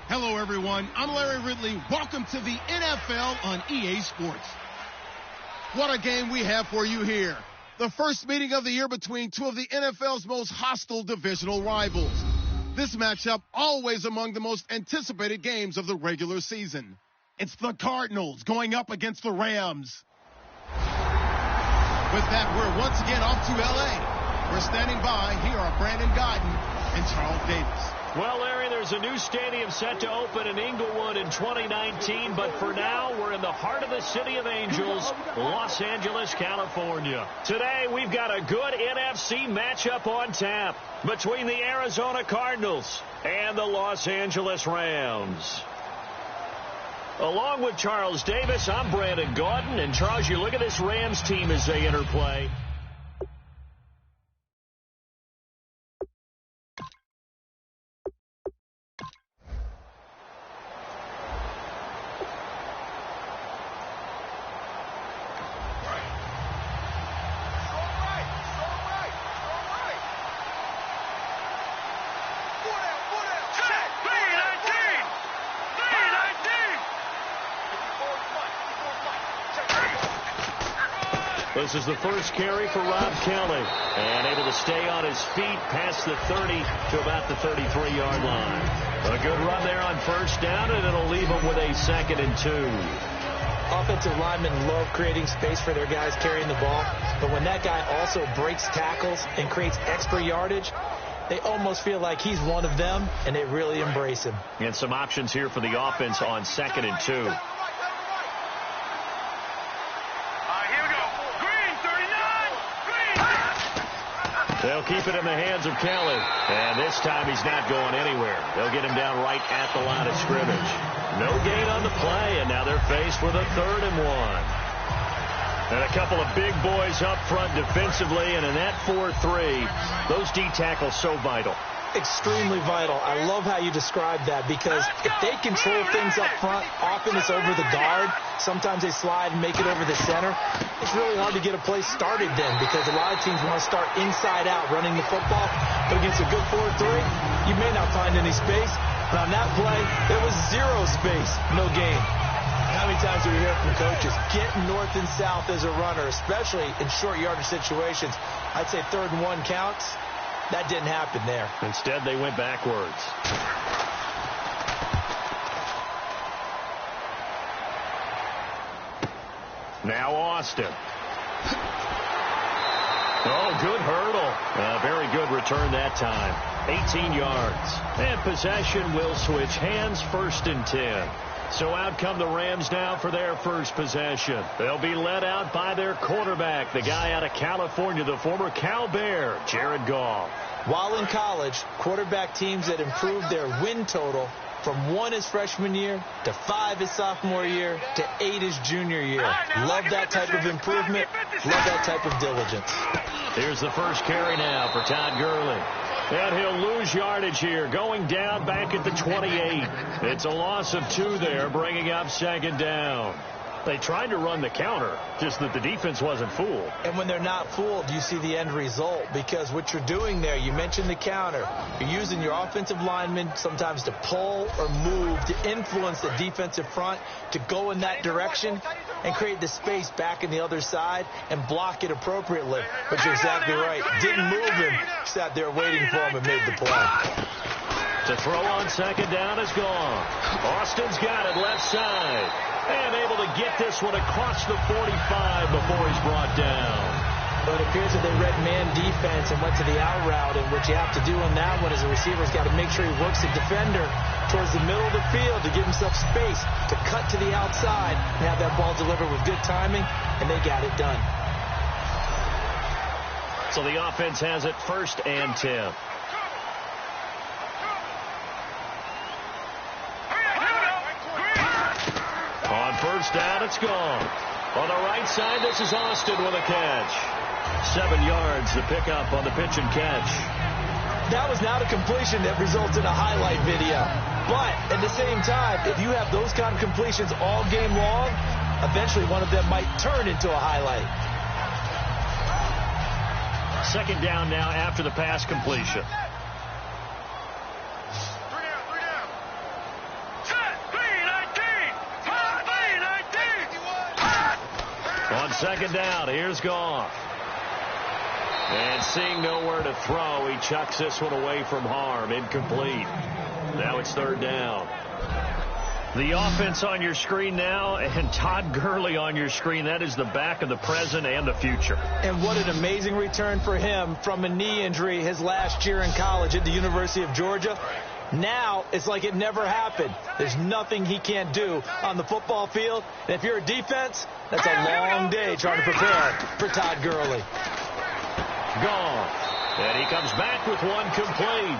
Hello, everyone. I'm Larry Ridley. Welcome to the NFL on EA Sports. What a game we have for you here. The first meeting of the year between two of the NFL's most hostile divisional rivals. This matchup always among the most anticipated games of the regular season. It's the Cardinals going up against the Rams. With that, we're once again off to L.A. We're standing by. Here are Brandon Gaudin and Charles Davis. Well, Larry, there's a new stadium set to open in Inglewood in 2019, but for now, we're in the heart of the City of Angels, Los Angeles, California. Today, we've got a good NFC matchup on tap between the Arizona Cardinals and the Los Angeles Rams. Along with Charles Davis, I'm Brandon Gaudin, and Charles, you look at this Rams team as they interplay. This is the first carry for Rob Kelly, and able to stay on his feet past the 30 to about the 33-yard line. A good run there on first down, and it'll leave him with a 2nd and 2. Offensive linemen love creating space for their guys carrying the ball, but when that guy also breaks tackles and creates extra yardage, they almost feel like he's one of them, and they really embrace him. And some options here for the offense on 2nd and 2. They'll keep it in the hands of Kelly. And this time he's not going anywhere. They'll get him down right at the line of scrimmage. No gain on the play, and now they're faced with a 3rd and 1. And a couple of big boys up front defensively, and in that 4-3, those D tackles so vital. Extremely vital. I love how you describe that, because if they control things up front, often it's over the guard. Sometimes they slide and make it over the center. It's really hard to get a play started then, because a lot of teams want to start inside out running the football. But against a good 4-3, you may not find any space. But on that play, there was zero space, no gain. How many times do we hear from coaches, get north and south as a runner, especially in short yardage situations? I'd say 3rd and 1 counts. That didn't happen there. Instead, they went backwards. Now Austin. Oh, good hurdle. A very good return that time. 18 yards. And possession will switch hands, 1st and 10. So out come the Rams now for their first possession. They'll be led out by their quarterback, the guy out of California, the former Cal Bear, Jared Goff. While in college, quarterback teams that improved their win total from 1 his freshman year to 5 his sophomore year to 8 his junior year. Love that type of improvement. Love that type of diligence. Here's the first carry now for Todd Gurley. And he'll lose yardage here, going down back at the 28. It's a loss of 2 there, bringing up 2nd down. They tried to run the counter, just that the defense wasn't fooled. And when they're not fooled, you see the end result, because what you're doing there, you mentioned the counter. You're using your offensive linemen sometimes to pull or move to influence the defensive front to go in that direction and create the space back in the other side and block it appropriately. But you're exactly right. Didn't move him, sat there waiting for him and made the play. To throw on second down is gone. Austin's got it left side. And able to get this one across the 45 before he's brought down. But it appears that they read man defense and went to the out route. And what you have to do on that one as a receiver is got to make sure he works the defender towards the middle of the field to give himself space to cut to the outside and have that ball delivered with good timing. And they got it done. So the offense has it 1st and 10. On 1st down, it's gone. On the right side, this is Austin with a catch. 7 yards to pick up on the pitch and catch. That was not a completion that results in a highlight video. But at the same time, if you have those kind of completions all game long, eventually one of them might turn into a highlight. 2nd down now after the pass completion. On 2nd down, here's Goff. And seeing nowhere to throw, he chucks this one away from harm. Incomplete. Now it's 3rd down. The offense on your screen now, and Todd Gurley on your screen. That is the back of the present and the future. And what an amazing return for him from a knee injury his last year in college at the University of Georgia. Now it's like it never happened. There's nothing he can't do on the football field. And if you're a defense, that's a long day trying to prepare for Todd Gurley. Gone. And he comes back with one complete.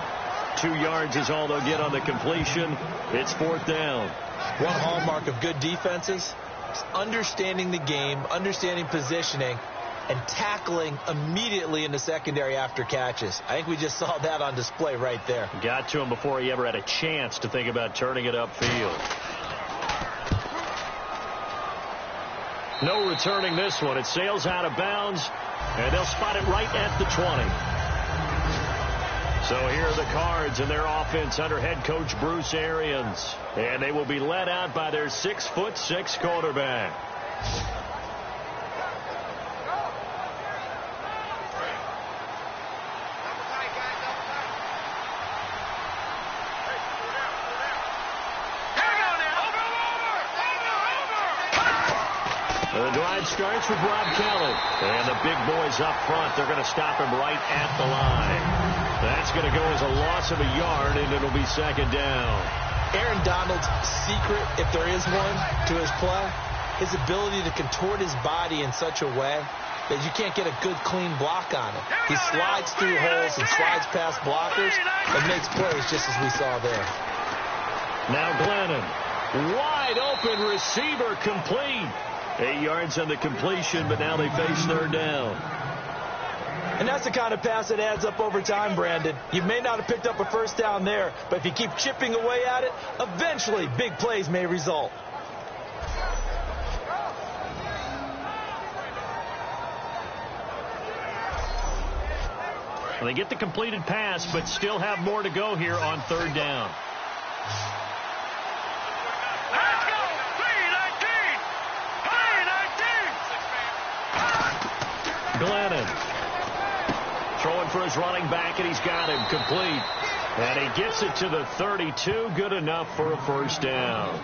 2 yards is all they'll get on the completion. It's 4th down. One hallmark of good defenses is understanding the game, understanding positioning, and tackling immediately in the secondary after catches. I think we just saw that on display right there. Got to him before he ever had a chance to think about turning it upfield. No returning this one. It sails out of bounds, and they'll spot it right at the 20. So here are the Cards and their offense under head coach Bruce Arians. And they will be led out by their 6'6" quarterback. The drive starts with Rob Kelly. And the big boys up front, they're going to stop him right at the line. That's going to go as a loss of a yard, and it'll be 2nd down. Aaron Donald's secret, if there is one, to his play, his ability to contort his body in such a way that you can't get a good, clean block on him. He slides through holes and slides past blockers and makes plays just as we saw there. Now Glennon, wide open receiver, complete. 8 yards on the completion, but now they face 3rd down. And that's the kind of pass that adds up over time, Brandon. You may not have picked up a 1st down there, but if you keep chipping away at it, eventually big plays may result. Well, they get the completed pass, but still have more to go here on 3rd down. Glennon. Throwing for his running back, and he's got him complete. And he gets it to the 32. Good enough for a 1st down.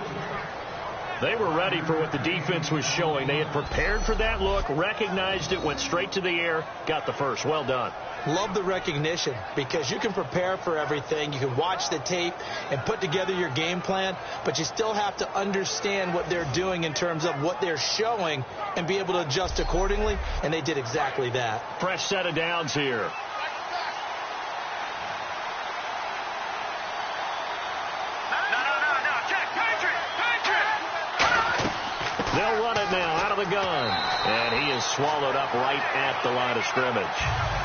They were ready for what the defense was showing. They had prepared for that look, recognized it, went straight to the air, got the first. Well done. Love the recognition, because you can prepare for everything. You can watch the tape and put together your game plan, but you still have to understand what they're doing in terms of what they're showing and be able to adjust accordingly, and they did exactly that. Fresh set of downs here. They'll run it now out of the gun. And he is swallowed up right at the line of scrimmage.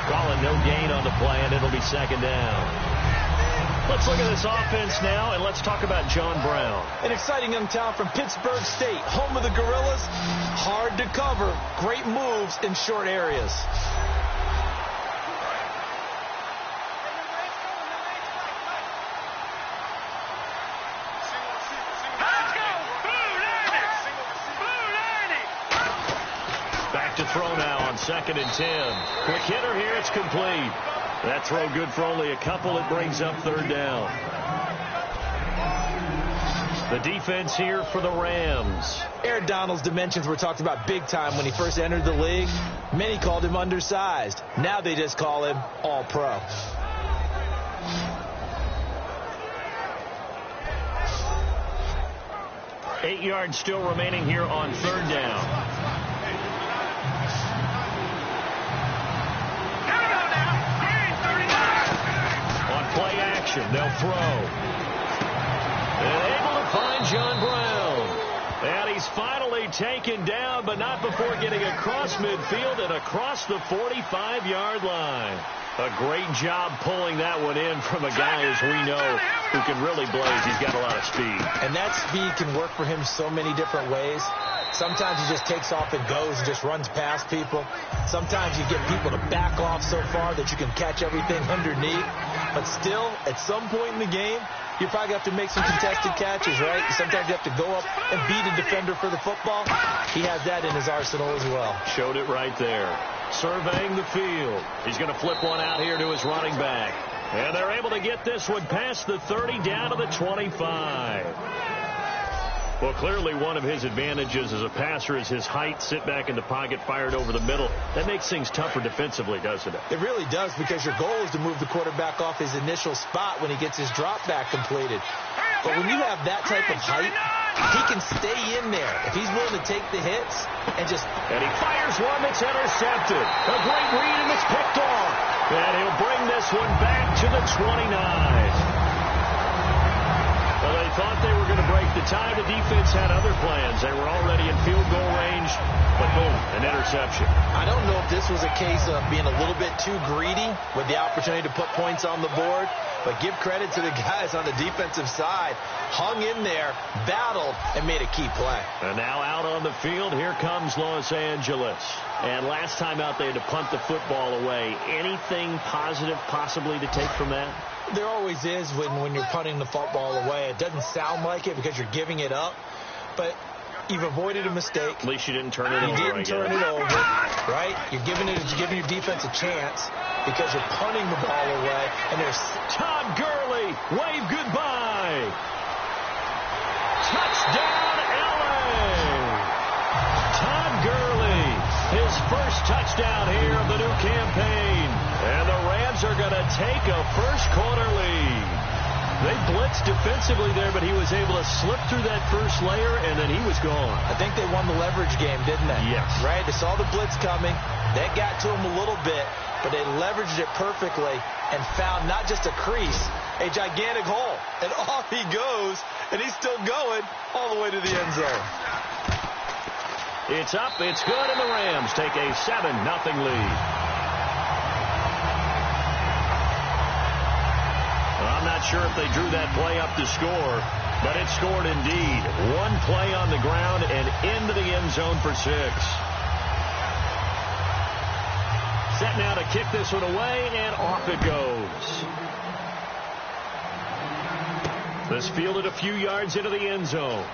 Calling no gain on the play, and it'll be 2nd down. Let's look at this offense now, and let's talk about John Brown. An exciting young talent from Pittsburgh State, home of the Gorillas. Hard to cover. Great moves in short areas. Back to throw now on 2nd and 10. Quick hitter here. It's complete. That throw good for only a couple. It brings up 3rd down. The defense here for the Rams. Aaron Donald's dimensions were talked about big time when he first entered the league. Many called him undersized. Now they just call him all-pro. Eight yards still remaining here on 3rd down. Play action. They'll throw. And able to find John Brown. And he's finally taken down, but not before getting across midfield and across the 45-yard line. A great job pulling that one in from a guy, as we know, who can really blaze. He's got a lot of speed. And that speed can work for him so many different ways. Sometimes he just takes off and goes and just runs past people. Sometimes you get people to back off so far that you can catch everything underneath. But still, at some point in the game, you probably have to make some contested catches, right? Sometimes you have to go up and beat a defender for the football. He has that in his arsenal as well. Showed it right there. Surveying the field. He's going to flip one out here to his running back. And they're able to get this one past the 30 down to the 25. Well, clearly one of his advantages as a passer is his height. Sit back in the pocket, fired over the middle. That makes things tougher defensively, doesn't it? It really does, because your goal is to move the quarterback off his initial spot when he gets his drop back completed. But when you have that type of height, he can stay in there if he's willing to take the hits and just... And he fires one that's intercepted. A great read, and it's picked off. And he'll bring this one back to the 29. Well, they thought they were going to break the tie. The defense had other plans. They were already in field goal range, but boom, an interception. I don't know if this was a case of being a little bit too greedy with the opportunity to put points on the board, but give credit to the guys on the defensive side. Hung in there, battled, and made a key play. And now out on the field, here comes Los Angeles. And last time out, they had to punt the football away. Anything positive possibly to take from that? There always is when you're punting the football away. It doesn't sound like it because you're giving it up, but you've avoided a mistake. At least you didn't turn it over. You didn't turn it over, right? You're giving your defense a chance because you're punting the ball away. And there's Todd Gurley. Wave goodbye. Touchdown, LA. Todd Gurley, his first touchdown here of the new campaign. And the Rams are going to take a first-quarter lead. They blitzed defensively there, but he was able to slip through that first layer, and then he was gone. I think they won the leverage game, didn't they? Yes. Right? They saw the blitz coming. That got to him a little bit, but they leveraged it perfectly and found not just a crease, a gigantic hole. And off he goes, and he's still going all the way to the end zone. It's up, it's good, and the Rams take a 7-0 lead. I'm not sure if they drew that play up to score, but it scored indeed. One play on the ground and into the end zone for 6. Set now to kick this one away, and off it goes. This fielded a few yards into the end zone.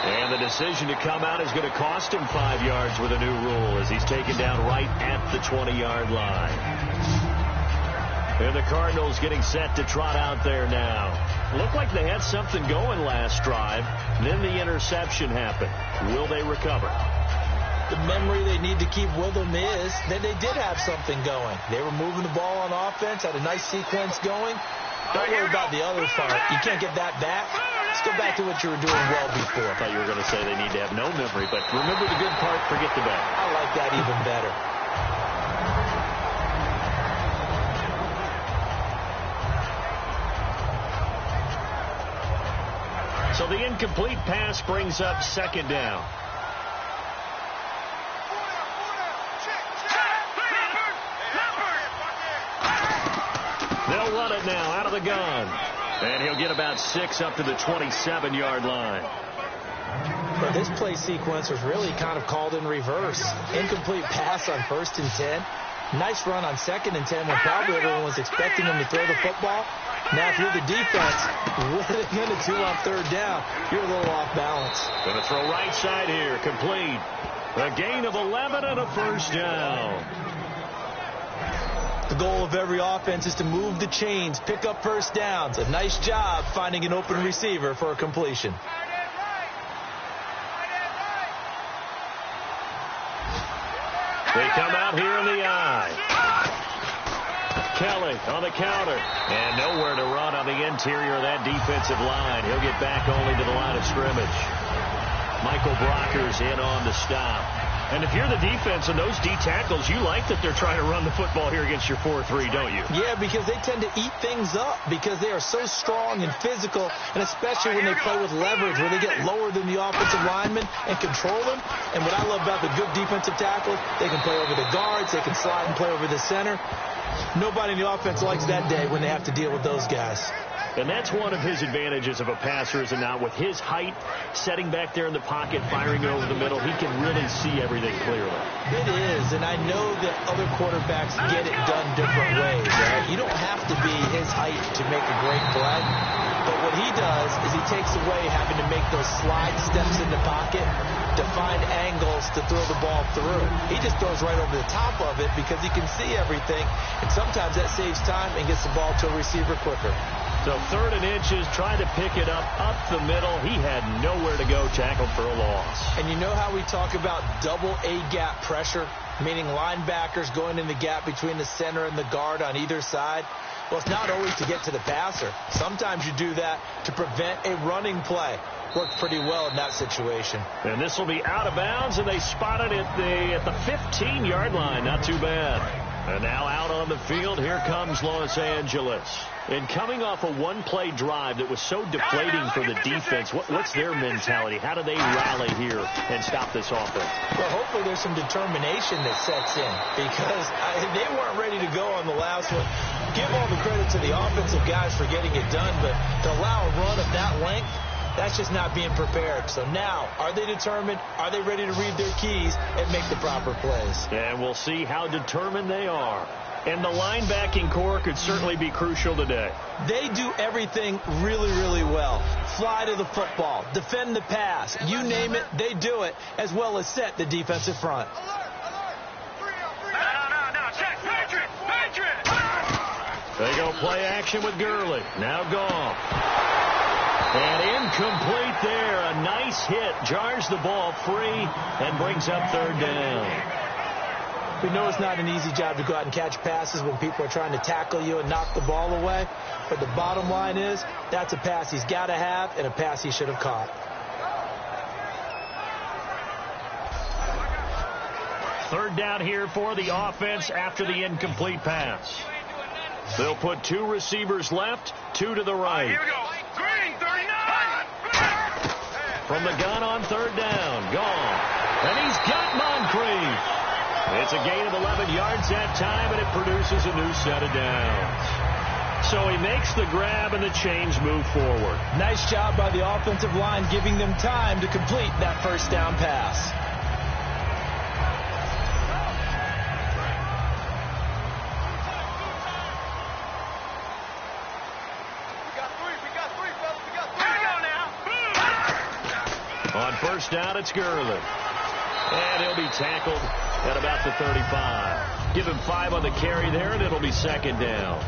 And the decision to come out is going to cost him 5 yards with a new rule as he's taken down right at the 20-yard line. And the Cardinals getting set to trot out there now. Looked like they had something going last drive. Then the interception happened. Will they recover? The memory they need to keep with them is that they did have something going. They were moving the ball on offense, had a nice sequence going. Don't worry about the other part. You can't get that back. Let's go back to what you were doing well before. I thought you were going to say they need to have no memory, but remember the good part, forget the bad. I like that even better. So the incomplete pass brings up 2nd down. They'll run it now out of the the gun. And he'll get about 6 up to the 27-yard line. But this play sequence was really kind of called in reverse. Incomplete pass on 1st and 10. Nice run on 2nd and 10 when probably everyone was expecting him to throw the football. Now, if you're the defense, what are they going to do on 3rd down? You're a little off balance. Going to throw right side here. Complete. A gain of 11 and a 1st down. The goal of every offense is to move the chains, pick up 1st downs. A nice job finding an open receiver for a completion. They come out here in the eye. Kelly on the counter. And nowhere to run on the interior of that defensive line. He'll get back only to the line of scrimmage. Michael Brockers in on the stop. And if you're the defense and those D tackles, you like that they're trying to run the football here against your 4-3, don't you? Yeah, because they tend to eat things up because they are so strong and physical, and especially when they play with leverage, where they get lower than the offensive linemen and control them. And what I love about the good defensive tackles, they can play over the guards, they can slide and play over the center. Nobody in the offense likes that day when they have to deal with those guys. And that's one of his advantages of a passer, is it not? With his height, setting back there in the pocket, firing over the middle, he can really see everything clearly. It is, and I know that other quarterbacks get it done different ways, right? You don't have to be his height to make a great play. But what he does is he takes away having to make those slide steps in the pocket to find angles to throw the ball through. He just throws right over the top of it because he can see everything, and sometimes that saves time and gets the ball to a receiver quicker. So 3rd and inches, trying to pick it up the middle. He had nowhere to go, tackled for a loss. And you know how we talk about double A-gap pressure, meaning linebackers going in the gap between the center and the guard on either side? Well, it's not always to get to the passer. Sometimes you do that to prevent a running play. Worked pretty well in that situation. And this will be out of bounds, and they spotted it at the 15-yard line. Not too bad. And now out on the field, here comes Los Angeles. And coming off a one-play drive that was so deflating for the defense, what's their mentality? How do they rally here and stop this offense? Well, hopefully there's some determination that sets in, because they weren't ready to go on the last one. Give all the credit to the offensive guys for getting it done, but to allow a run of that length, that's just not being prepared. So now, are they determined? Are they ready to read their keys and make the proper plays? And we'll see how determined they are. And the linebacking core could certainly be crucial today. They do everything really, really well. Fly to the football, defend the pass, you name it, they do it, as well as set the defensive front. They go play action with Gurley. Now Goff. And incomplete there. A nice hit. Jars the ball free and brings up 3rd down. We know it's not an easy job to go out and catch passes when people are trying to tackle you and knock the ball away. But the bottom line is, that's a pass he's got to have and a pass he should have caught. 3rd down here for the offense after the incomplete pass. They'll put 2 receivers left, 2 to the right. Here we go. Green, 39. From the gun on 3rd down. Gone. And he's got Moncrief. It's a gain of 11 yards that time, and it produces a new set of downs. So he makes the grab, and the chains move forward. Nice job by the offensive line, giving them time to complete that 1st down pass. On 1st down, it's Gurley. And he'll be tackled at about the 35. Give him 5 on the carry there, and it'll be 2nd down.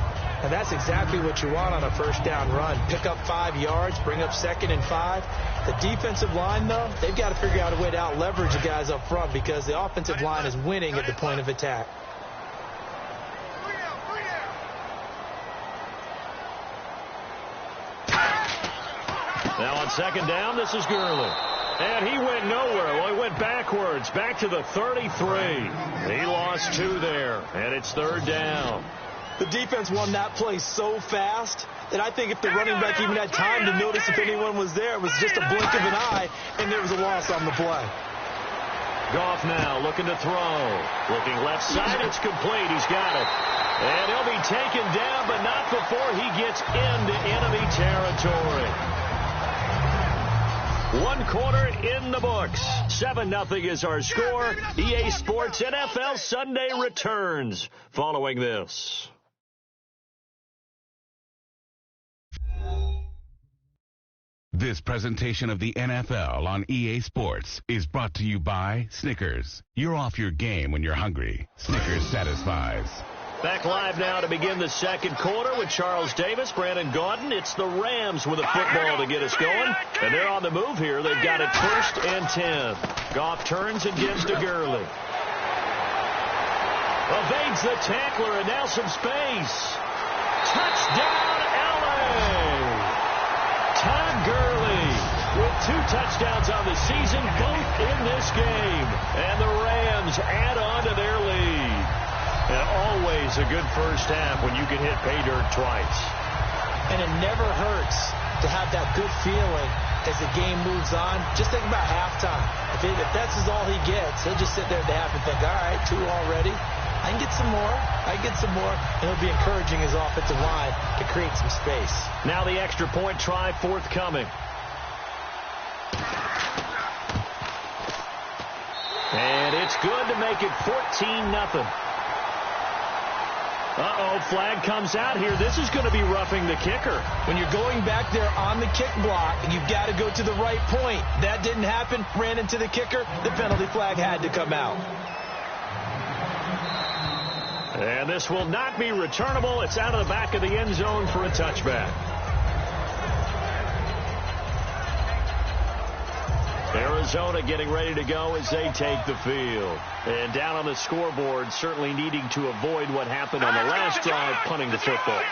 And that's exactly what you want on a 1st down run. Pick up 5 yards, bring up 2nd and 5. The defensive line, though, they've got to figure out a way to out-leverage the guys up front because the offensive line is winning at the point of attack. Now on 2nd down, this is Gurley. And he went nowhere. Well, he went backwards, back to the 33. He lost 2 there, and it's 3rd down. The defense won that play so fast that I think if the running back even had time to notice if anyone was there, it was just a blink of an eye, and there was a loss on the play. Goff now looking to throw. Looking left side, it's complete. He's got it. And he'll be taken down, but not before he gets into enemy territory. 1 quarter in the books. 7-0 is our score. EA Sports NFL Sunday returns following this. This presentation of the NFL on EA Sports is brought to you by Snickers. You're off your game when you're hungry. Snickers satisfies. Back live now to begin the second quarter with Charles Davis, Brandon Gaudin. It's the Rams with a football to get us going. And they're on the move here. They've got it 1st and 10. Goff turns and gives to Gurley. Evades the tackler and now some space. Touchdown, LA! Todd Gurley with 2 touchdowns on the season, both in this game. And the Rams add on to their lead. And always a good first half when you can hit pay dirt twice. And it never hurts to have that good feeling as the game moves on. Just think about halftime. If that's all he gets, he'll just sit there at the half and think, all right, 2 already. I can get some more. And he'll be encouraging his offensive line to create some space. Now the extra point try forthcoming. And it's good to make it 14-0. Uh-oh, flag comes out here. This is going to be roughing the kicker. When you're going back there on the kick block, you've got to go to the right point. That didn't happen. Ran into the kicker. The penalty flag had to come out. And this will not be returnable. It's out of the back of the end zone for a touchback. Arizona getting ready to go as they take the field. And down on the scoreboard, certainly needing to avoid what happened on the last drive, punting the football.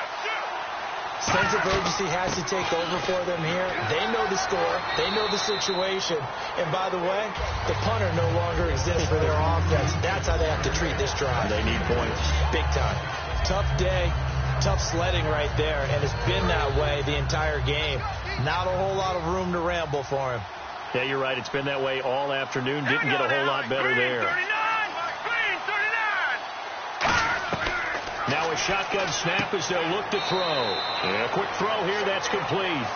Sense of urgency has to take over for them here. They know the score. They know the situation. And by the way, the punter no longer exists for their offense. That's how they have to treat this drive. They need points. Big time. Tough day. Tough sledding right there. And it's been that way the entire game. Not a whole lot of room to ramble for him. Yeah, you're right. It's been that way all afternoon. Didn't get a whole lot better there. Now a shotgun snap as they'll look to throw. And a quick throw here. That's complete.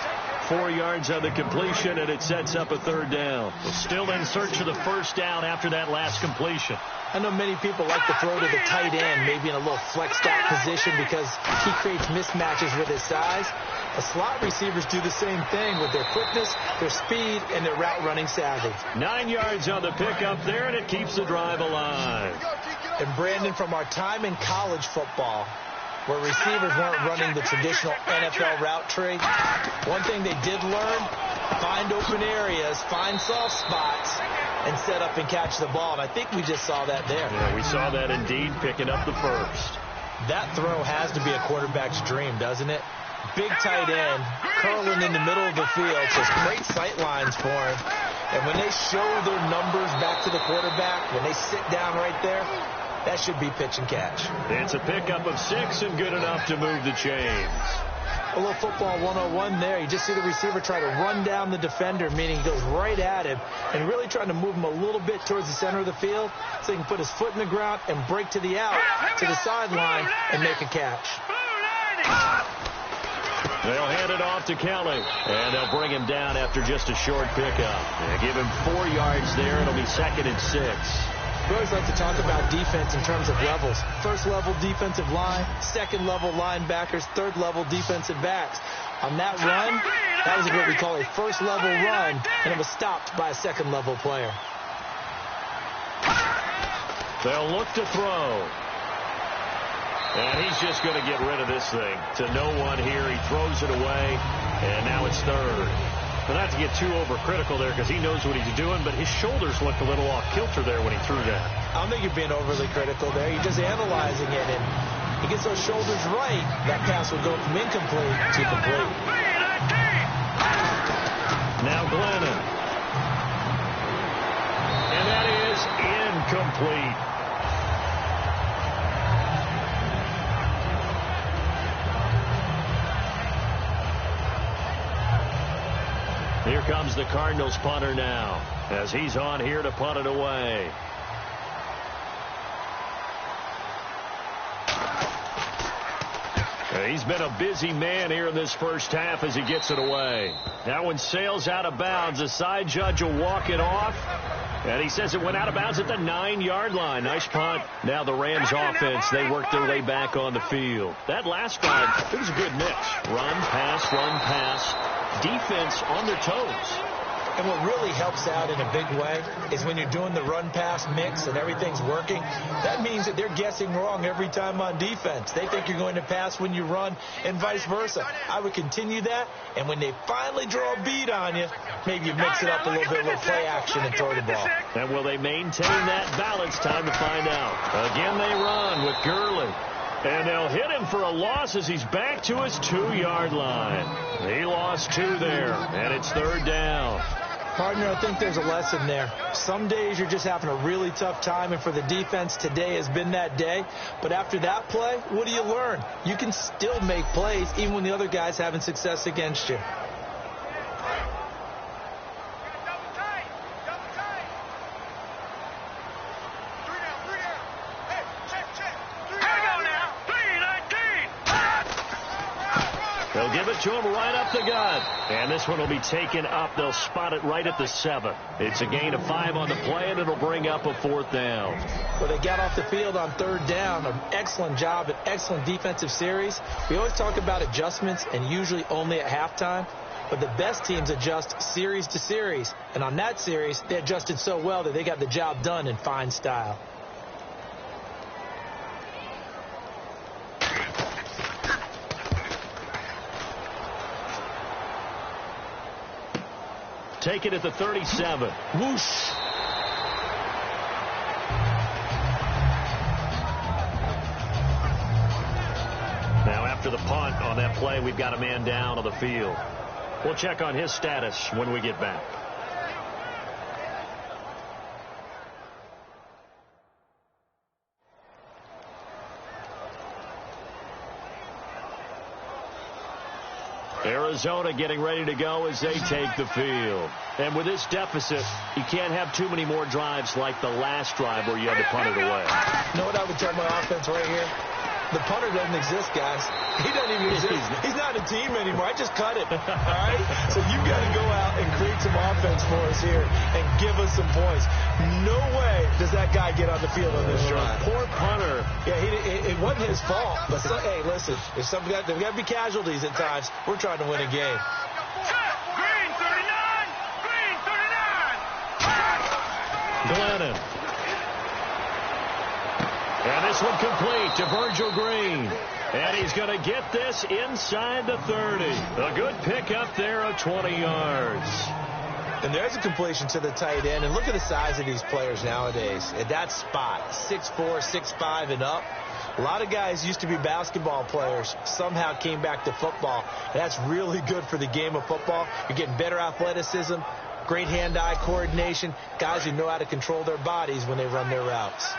4 yards on the completion, and it sets up a 3rd down. Still in search of the 1st down after that last completion. I know many people like to throw to the tight end, maybe in a little flexed out position because he creates mismatches with his size. The slot receivers do the same thing with their quickness, their speed, and their route running savvy. 9 yards on the pickup there, and it keeps the drive alive. And Brandon, from our time in college football, where receivers weren't running the traditional NFL route tree, one thing they did learn, find open areas, find soft spots, and set up and catch the ball. And I think we just saw that there. Yeah, we saw that indeed, picking up the first. That throw has to be a quarterback's dream, doesn't it? Big tight end, curling in the middle of the field, just great sight lines for him. And when they show their numbers back to the quarterback, when they sit down right there, that should be pitch and catch. It's a pickup of 6 and good enough to move the chains. A little football 101 there. You just see the receiver try to run down the defender, meaning he goes right at him, and really trying to move him a little bit towards the center of the field so he can put his foot in the ground and break to the out, to the sideline, and make a catch. They'll hand it off to Kelly, and they'll bring him down after just a short pickup. They give him 4 yards there. It'll be 2nd and 6. We always like to talk about defense in terms of levels. 1st level defensive line, 2nd level linebackers, 3rd level defensive backs. On that run, that was what we call a 1st level run, and it was stopped by a 2nd level player. They'll look to throw. And he's just going to get rid of this thing to no one here. He throws it away, and now it's 3rd. But not to get too overcritical there because he knows what he's doing, but his shoulders looked a little off kilter there when he threw that. I don't think you're being overly critical there. You're just analyzing it, and he gets those shoulders right. That pass will go from incomplete to complete. Now Glennon. And that is incomplete. Here comes the Cardinals punter now as he's on here to punt it away. He's been a busy man here in this first half as he gets it away. That one sails out of bounds. The side judge will walk it off. And he says it went out of bounds at the 9-yard line. Nice punt. Now the Rams offense, they work their way back on the field. That last drive, it was a good mix. Run, pass, defense on their toes. And what really helps out in a big way is when you're doing the run-pass mix and everything's working, that means that they're guessing wrong every time on defense. They think you're going to pass when you run and vice versa. I would continue that, and when they finally draw a beat on you, maybe you mix it up a little bit with play action and throw the ball. And will they maintain that balance? Time to find out. Again, they run with Gurley. And they'll hit him for a loss as he's back to his 2-yard line. He lost 2 there, and it's 3rd down. Partner, I think there's a lesson there. Some days you're just having a really tough time, and for the defense, today has been that day. But after that play, what do you learn? You can still make plays even when the other guy's having success against you. They'll give it to him right up the gut. And this one will be taken up. They'll spot it right at the 7. It's a gain of 5 on the play, and it'll bring up a 4th down. Well, they got off the field on 3rd down. An excellent job, an excellent defensive series. We always talk about adjustments, and usually only at halftime. But the best teams adjust series to series. And on that series, they adjusted so well that they got the job done in fine style. Take it at the 37. Whoosh. Now after the punt on that play, we've got a man down on the field. We'll check on his status when we get back. Arizona getting ready to go as they take the field. And with this deficit, you can't have too many more drives like the last drive where you had to punt it away. You know what I would tell my offense right here? The punter doesn't exist, guys. He doesn't even exist. He's not a team anymore. I just cut it. All right? So you got to go out and create some offense for us here and give us some points. No way does that guy get on the field on this drive. Poor punter. Yeah, it wasn't his fault. But hey, listen, if there's got to be casualties at times. We're trying to win a game. Green 39! Green 39! Glennon. And this one complete to Virgil Green. And he's going to get this inside the 30. A good pickup there of 20 yards. And there's a completion to the tight end. And look at the size of these players nowadays. At that spot, 6'4", 6'5", and up. A lot of guys used to be basketball players, somehow came back to football. And that's really good for the game of football. You're getting better athleticism, great hand-eye coordination, guys who know how to control their bodies when they run their routes.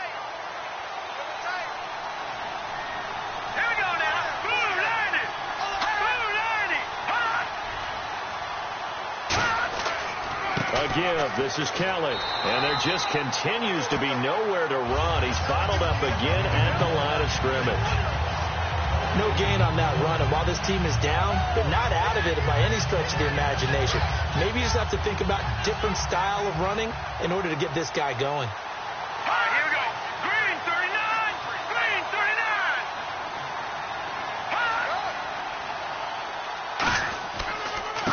Give. This is Kelly. And there just continues to be nowhere to run. He's bottled up again at the line of scrimmage. No gain on that run. And while this team is down, they're not out of it by any stretch of the imagination. Maybe you just have to think about different style of running in order to get this guy going. All right, here we go. Green 39! Green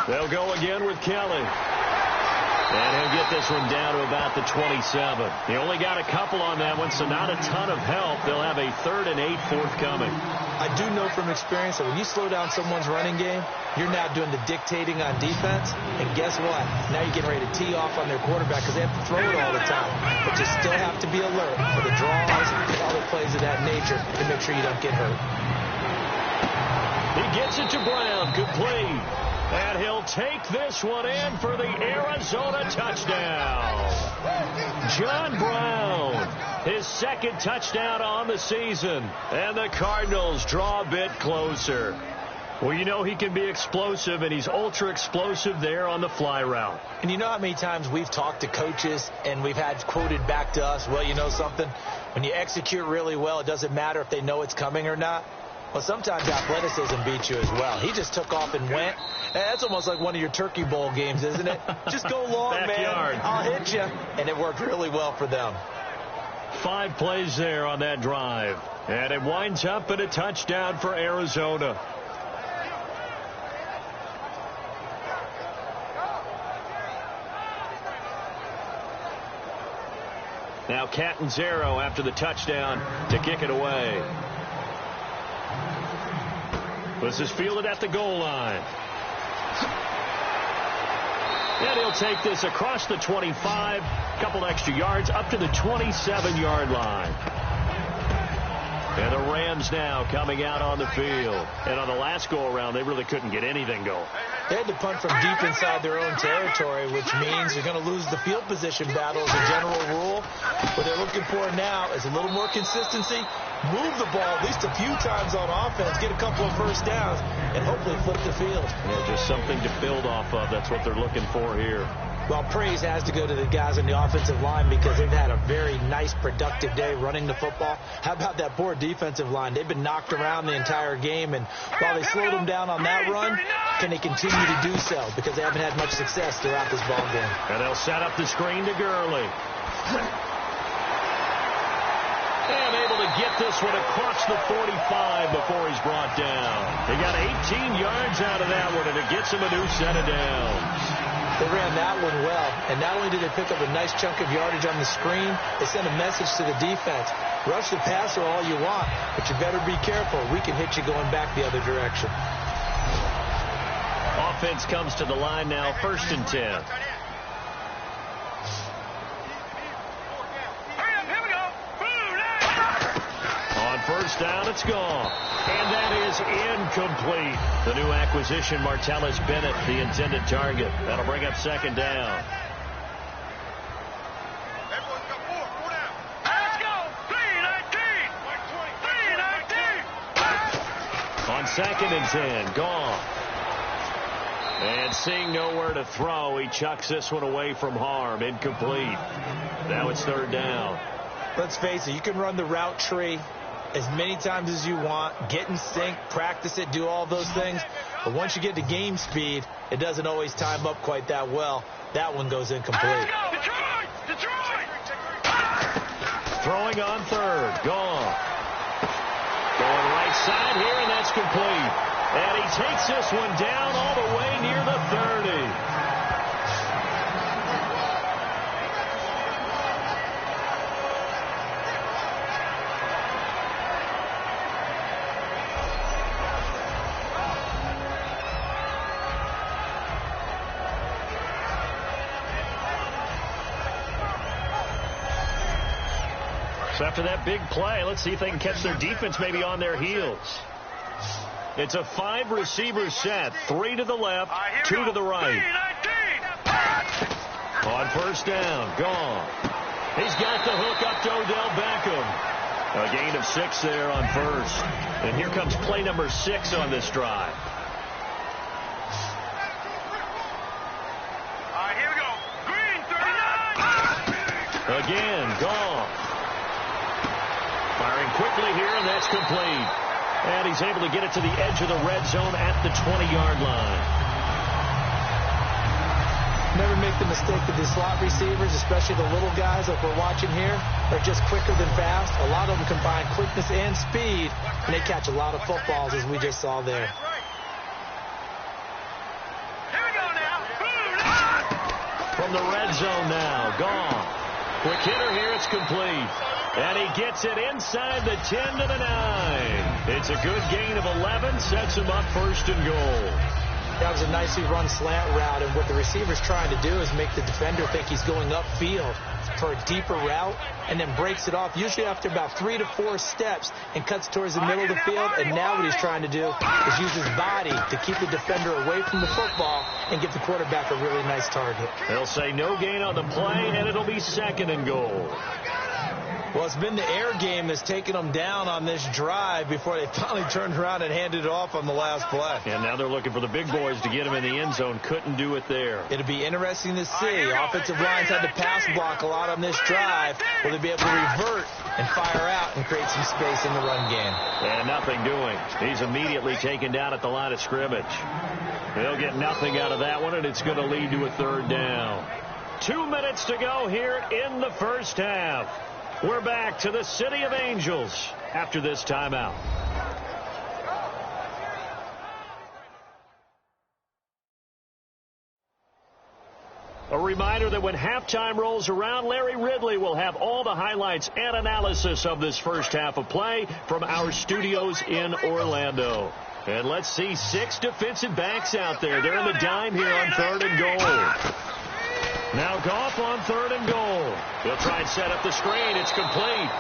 39! They'll go again with Kelly. And he'll get this one down to about the 27. He only got a couple on that one, so not a ton of help. They'll have a 3rd and 8 forthcoming. I do know from experience that when you slow down someone's running game, you're now doing the dictating on defense. And guess what? Now you're getting ready to tee off on their quarterback because they have to throw it all the time. But you still have to be alert for the draws and other plays of that nature to make sure you don't get hurt. He gets it to Brown. Complete. And he'll take this one in for the Arizona touchdown. John Brown, his 2nd touchdown on the season. And the Cardinals draw a bit closer. Well, you know he can be explosive, and he's ultra explosive there on the fly route. And you know how many times we've talked to coaches and we've had quoted back to us, well, you know something? When you execute really well, it doesn't matter if they know it's coming or not. Well, sometimes athleticism beats you as well. He just took off and went. That's almost like one of your Turkey Bowl games, isn't it? Just go long, Backyard. man. I'll hit you. And it worked really well for them. 5 plays there on that drive. And it winds up in a touchdown for Arizona. Now Catanzaro after the touchdown to kick it away. This is fielded at the goal line. And he'll take this across the 25, couple extra yards, up to the 27-yard line. And the Rams now coming out on the field. And on the last go-around, they really couldn't get anything going. They had to punt from deep inside their own territory, which means you're going to lose the field position battle as a general rule. What they're looking for now is a little more consistency, move the ball at least a few times on offense, get a couple of first downs, and hopefully flip the field. Yeah, just something to build off of. That's what they're looking for here. Well, praise has to go to the guys on the offensive line because they've had a very nice, productive day running the football. How about that poor defensive line? They've been knocked around the entire game, and while they slowed them down on that run, can they continue to do so? Because they haven't had much success throughout this ball game. And they'll set up the screen to Gurley. And able to get this one across the 45 before he's brought down. He got 18 yards out of that one, and it gets him a new set of downs. They ran that one well, and not only did they pick up a nice chunk of yardage on the screen, they sent a message to the defense. Rush the passer all you want, but you better be careful. We can hit you going back the other direction. Offense comes to the line now, 1st and 10. On 1st down, it's gone. And that is incomplete. The new acquisition, Martellus Bennett, the intended target. That'll bring up 2nd down. On 2nd and 10, gone. And seeing nowhere to throw, he chucks this one away from harm. Incomplete. Now it's 3rd down. Let's face it, you can run the route tree as many times as you want, get in sync, practice it, do all those things. But once you get to game speed, it doesn't always time up quite that well. That one goes incomplete. Throwing on 3rd, gone. Going right side here, and that's complete. And he takes this one down all the way near the 30. So after that big play, let's see if they can catch their defense maybe on their heels. It's a 5-receiver set. 3 to the left, 2 to the right. On 1st down, gone. He's got the hook up to Odell Beckham. A gain of 6 there on 1st. And here comes play number 6 on this drive. Here we go. Green, 39. Again, gone. Firing quickly here, and that's complete. And he's able to get it to the edge of the red zone at the 20-yard line. Never make the mistake that the slot receivers, especially the little guys like we're watching here, are just quicker than fast. A lot of them combine quickness and speed, and they catch a lot of footballs, as we just saw there. Here we go now. From the red zone now, gone. Quick hitter here, it's complete. And he gets it inside the 10 to the 9. It's a good gain of 11, sets him up 1st and goal. That was a nicely run slant route, and what the receiver's trying to do is make the defender think he's going upfield for a deeper route, and then breaks it off, usually after about 3 to 4 steps, and cuts towards the middle of the field. And now what he's trying to do is use his body to keep the defender away from the football and give the quarterback a really nice target. They'll say no gain on the play, and it'll be 2nd and goal. Well, it's been the air game that's taken them down on this drive before they finally turned around and handed it off on the last play. And now they're looking for the big boys to get him in the end zone. Couldn't do it there. It'll be interesting to see. Offensive lines had to pass block a lot on this drive. Will they be able to revert and fire out and create some space in the run game? And nothing doing. He's immediately taken down at the line of scrimmage. They'll get nothing out of that one, and it's going to lead to a third down. 2 minutes to go here in the first half. We're back to the City of Angels after this timeout. A reminder that when halftime rolls around, Larry Ridley will have all the highlights and analysis of this first half of play from our studios in Orlando. And let's see 6 defensive backs out there. They're in the dime here on 3rd and goal. Now Goff on 3rd and goal. He'll try and set up the screen. It's complete.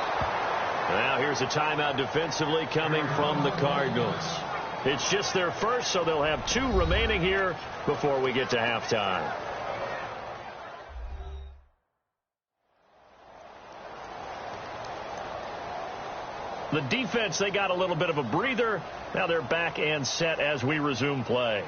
Now here's a timeout defensively coming from the Cardinals. It's just their first, so they'll have 2 remaining here before we get to halftime. The defense, they got a little bit of a breather. Now they're back and set as we resume play.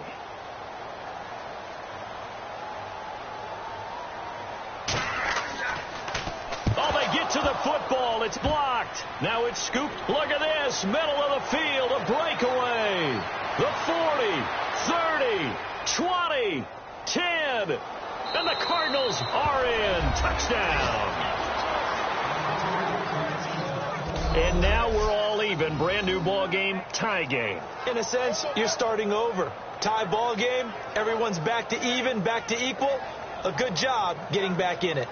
Oh, they get to the football. It's blocked. Now it's scooped. Look at this. Middle of the field. A breakaway. The 40, 30, 20, 10. And the Cardinals are in. Touchdown. And now we're all even. Brand new ball game, tie game. In a sense, you're starting over. Tie ball game, everyone's back to even, back to equal. A good job getting back in it.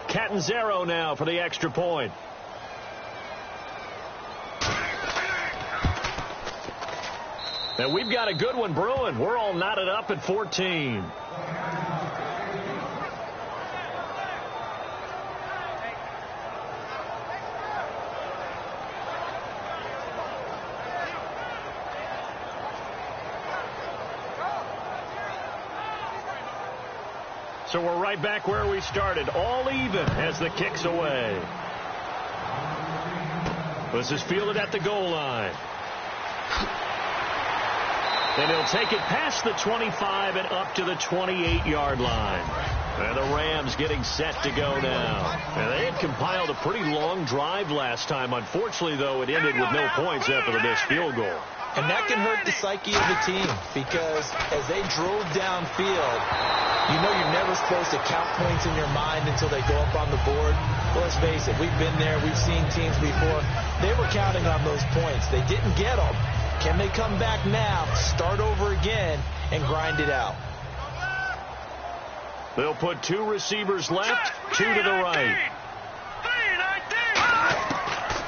Catanzaro now for the extra point. And we've got a good one brewing. We're all knotted up at 14. So we're right back where we started, all even as the kick's away. This is fielded at the goal line. And he'll take it past the 25 and up to the 28-yard line. And the Rams getting set to go now. And they had compiled a pretty long drive last time. Unfortunately, though, it ended with no points after the missed field goal. And that can hurt the psyche of the team because as they drove downfield, you know you're never supposed to count points in your mind until they go up on the board. Well, let's face it, we've been there. We've seen teams before. They were counting on those points. They didn't get them. Can they come back now, start over again, and grind it out? They'll put 2 receivers left, 2 to the right.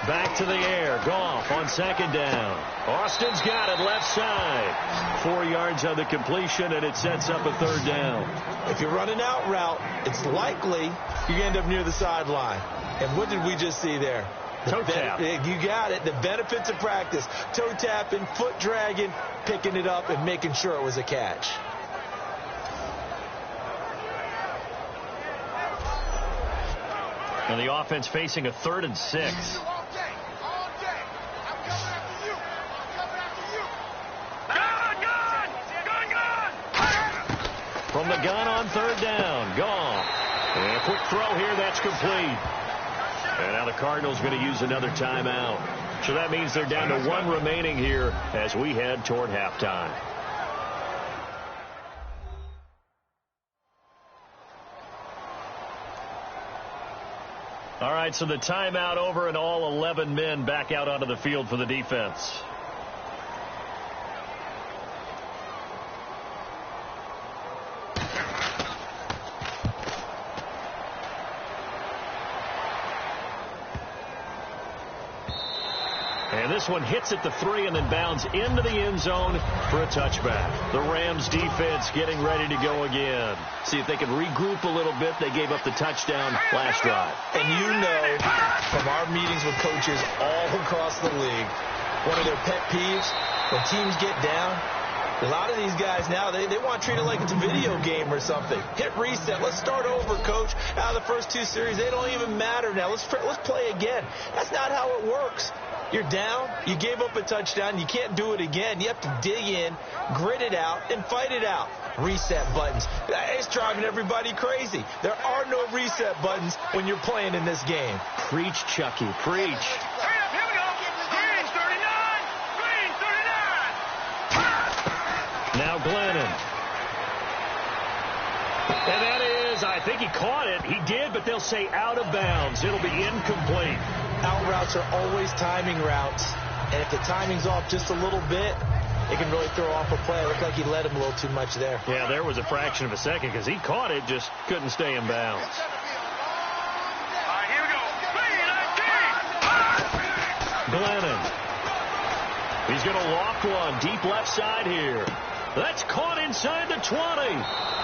Back to the air. Goff on 2nd down. Austin's got it left side. 4 yards on the completion, and it sets up a 3rd down. If you're running out route, it's likely you end up near the sideline. And what did we just see there? Toe tap. You got it. The benefits of practice. Toe tapping, foot dragging, picking it up, and making sure it was a catch. And the offense facing a 3rd and 6. From the gun on 3rd down. Goff. And a quick throw here. That's complete. And now the Cardinals going to use another timeout. So that means they're down to 1 remaining here as we head toward halftime. All right, so the timeout over and all 11 men back out onto the field for the defense. And this one hits at the 3 and then bounds into the end zone for a touchback. The Rams defense getting ready to go again. See if they can regroup a little bit. They gave up the touchdown last drive. And you know from our meetings with coaches all across the league, one of their pet peeves, when teams get down, a lot of these guys now, they want to treat it like it's a video game or something. Hit reset. Let's start over, coach. Out of the first 2 series, they don't even matter now. Let's play again. That's not how it works. You're down. You gave up a touchdown. You can't do it again. You have to dig in, grit it out, and fight it out. Reset buttons. It's driving everybody crazy. There are no reset buttons when you're playing in this game. Preach, Chucky. Preach. Now Glennon. And that is, I think he caught it. He did, but they'll say out of bounds. It'll be incomplete. Out routes are always timing routes. And if the timing's off just a little bit, it can really throw off a play. It looked like he led him a little too much there. Yeah, there was a fraction of a second because he caught it, just couldn't stay in bounds. Here we go. Glennon. He's going to loft one deep left side here. That's caught inside the 20.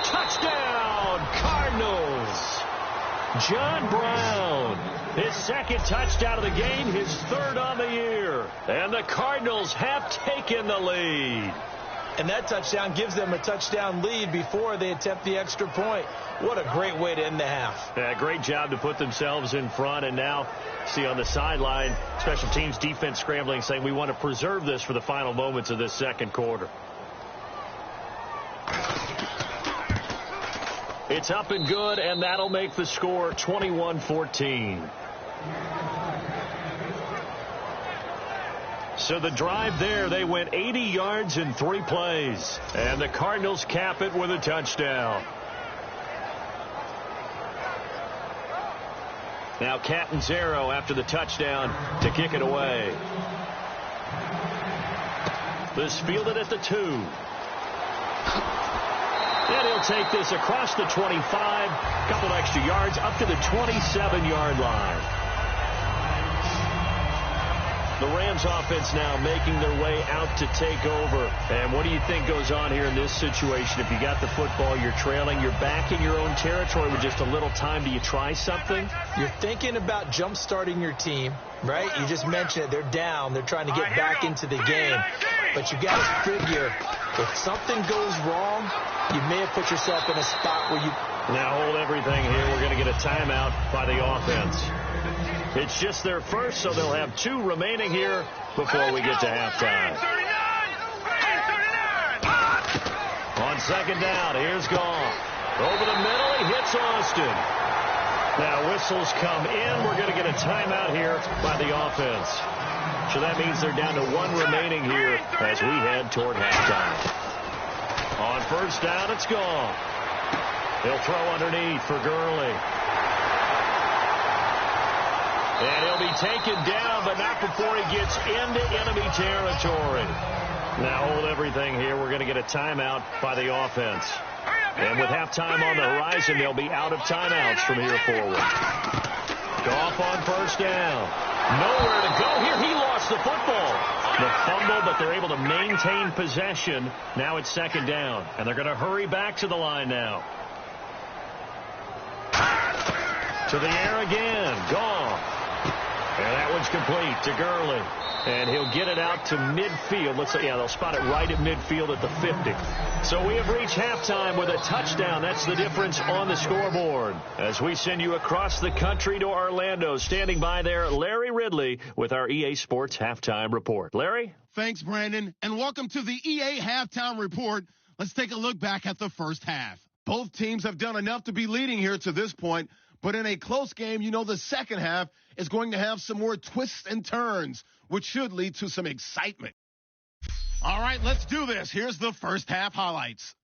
Touchdown, Cardinals. John Brown, his second touchdown of the game, his third on the year. And the Cardinals have taken the lead. And that touchdown gives them a touchdown lead before they attempt the extra point. What a great way to end the half. Yeah, great job to put themselves in front. And now, see on the sideline, special teams defense scrambling, saying we want to preserve this for the final moments of this second quarter. It's up and good, and that'll make the score 21-14. So the drive there, they went 80 yards in 3 plays. And the Cardinals cap it with a touchdown. Now Catanzaro after the touchdown to kick it away. This fielded at the 2. And he'll take this across the 25, couple extra yards up to the 27-yard line. The Rams offense now making their way out to take over. And what do you think goes on here in this situation? If you got the football, you're trailing, you're back in your own territory with just a little time. Do you try something? You're thinking about jump-starting your team, right? You just mentioned it. They're down. They're trying to get back into the game. But you got to figure if something goes wrong, you may have put yourself in a spot where you... Now hold everything here. We're going to get a timeout by the offense. It's just their first, so they'll have 2 remaining here before we get to halftime. On second down, here's Goff. Over the middle, he hits Austin. Now whistles come in. We're going to get a timeout here by the offense. So that means they're down to 1 remaining here as we head toward halftime. On first down, it's Goff. He'll throw underneath for Gurley. And he'll be taken down, but not before he gets into enemy territory. Now hold everything here. We're going to get a timeout by the offense. And with halftime on the horizon, they'll be out of timeouts from here forward. Goff on first down. Nowhere to go here. He lost the football. The fumble, but they're able to maintain possession. Now it's second down. And they're going to hurry back to the line now. To the air again. Goff. And that one's complete to Gurley. And he'll get it out to midfield. Let's say, yeah, they'll spot it right at midfield at the 50. So we have reached halftime with a touchdown. That's the difference on the scoreboard. As we send you across the country to Orlando, standing by there, Larry Ridley with our EA Sports Halftime Report. Larry? Thanks, Brandon, and welcome to the EA Halftime Report. Let's take a look back at the first half. Both teams have done enough to be leading here to this point, but in a close game, you know the second half is going to have some more twists and turns, which should lead to some excitement. All right, let's do this. Here's the first half highlights.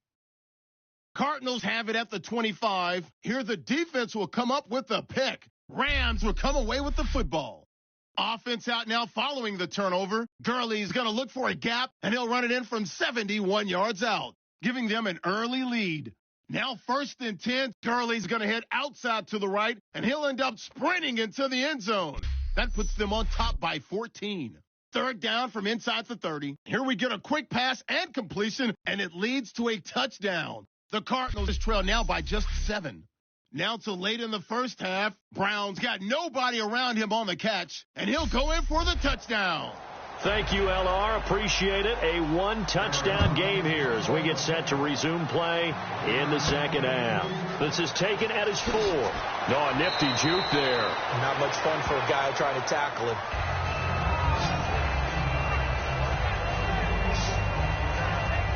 Cardinals have it at the 25. Here the defense will come up with the pick. Rams will come away with the football. Offense out now following the turnover. Gurley's going to look for a gap, and he'll run it in from 71 yards out, giving them an early lead. Now 1st and 10, Gurley's going to hit outside to the right, and he'll end up sprinting into the end zone. That puts them on top by 14. Third down from inside the 30. Here we get a quick pass and completion, and it leads to a touchdown. The Cardinals trail now by just 7. Now to late in the first half, Brown's got nobody around him on the catch, and he'll go in for the touchdown. Thank you, LR. Appreciate it. A one-touchdown game here as we get set to resume play in the second half. This is taken at his 4. No, a nifty juke there. Not much fun for a guy trying to tackle him.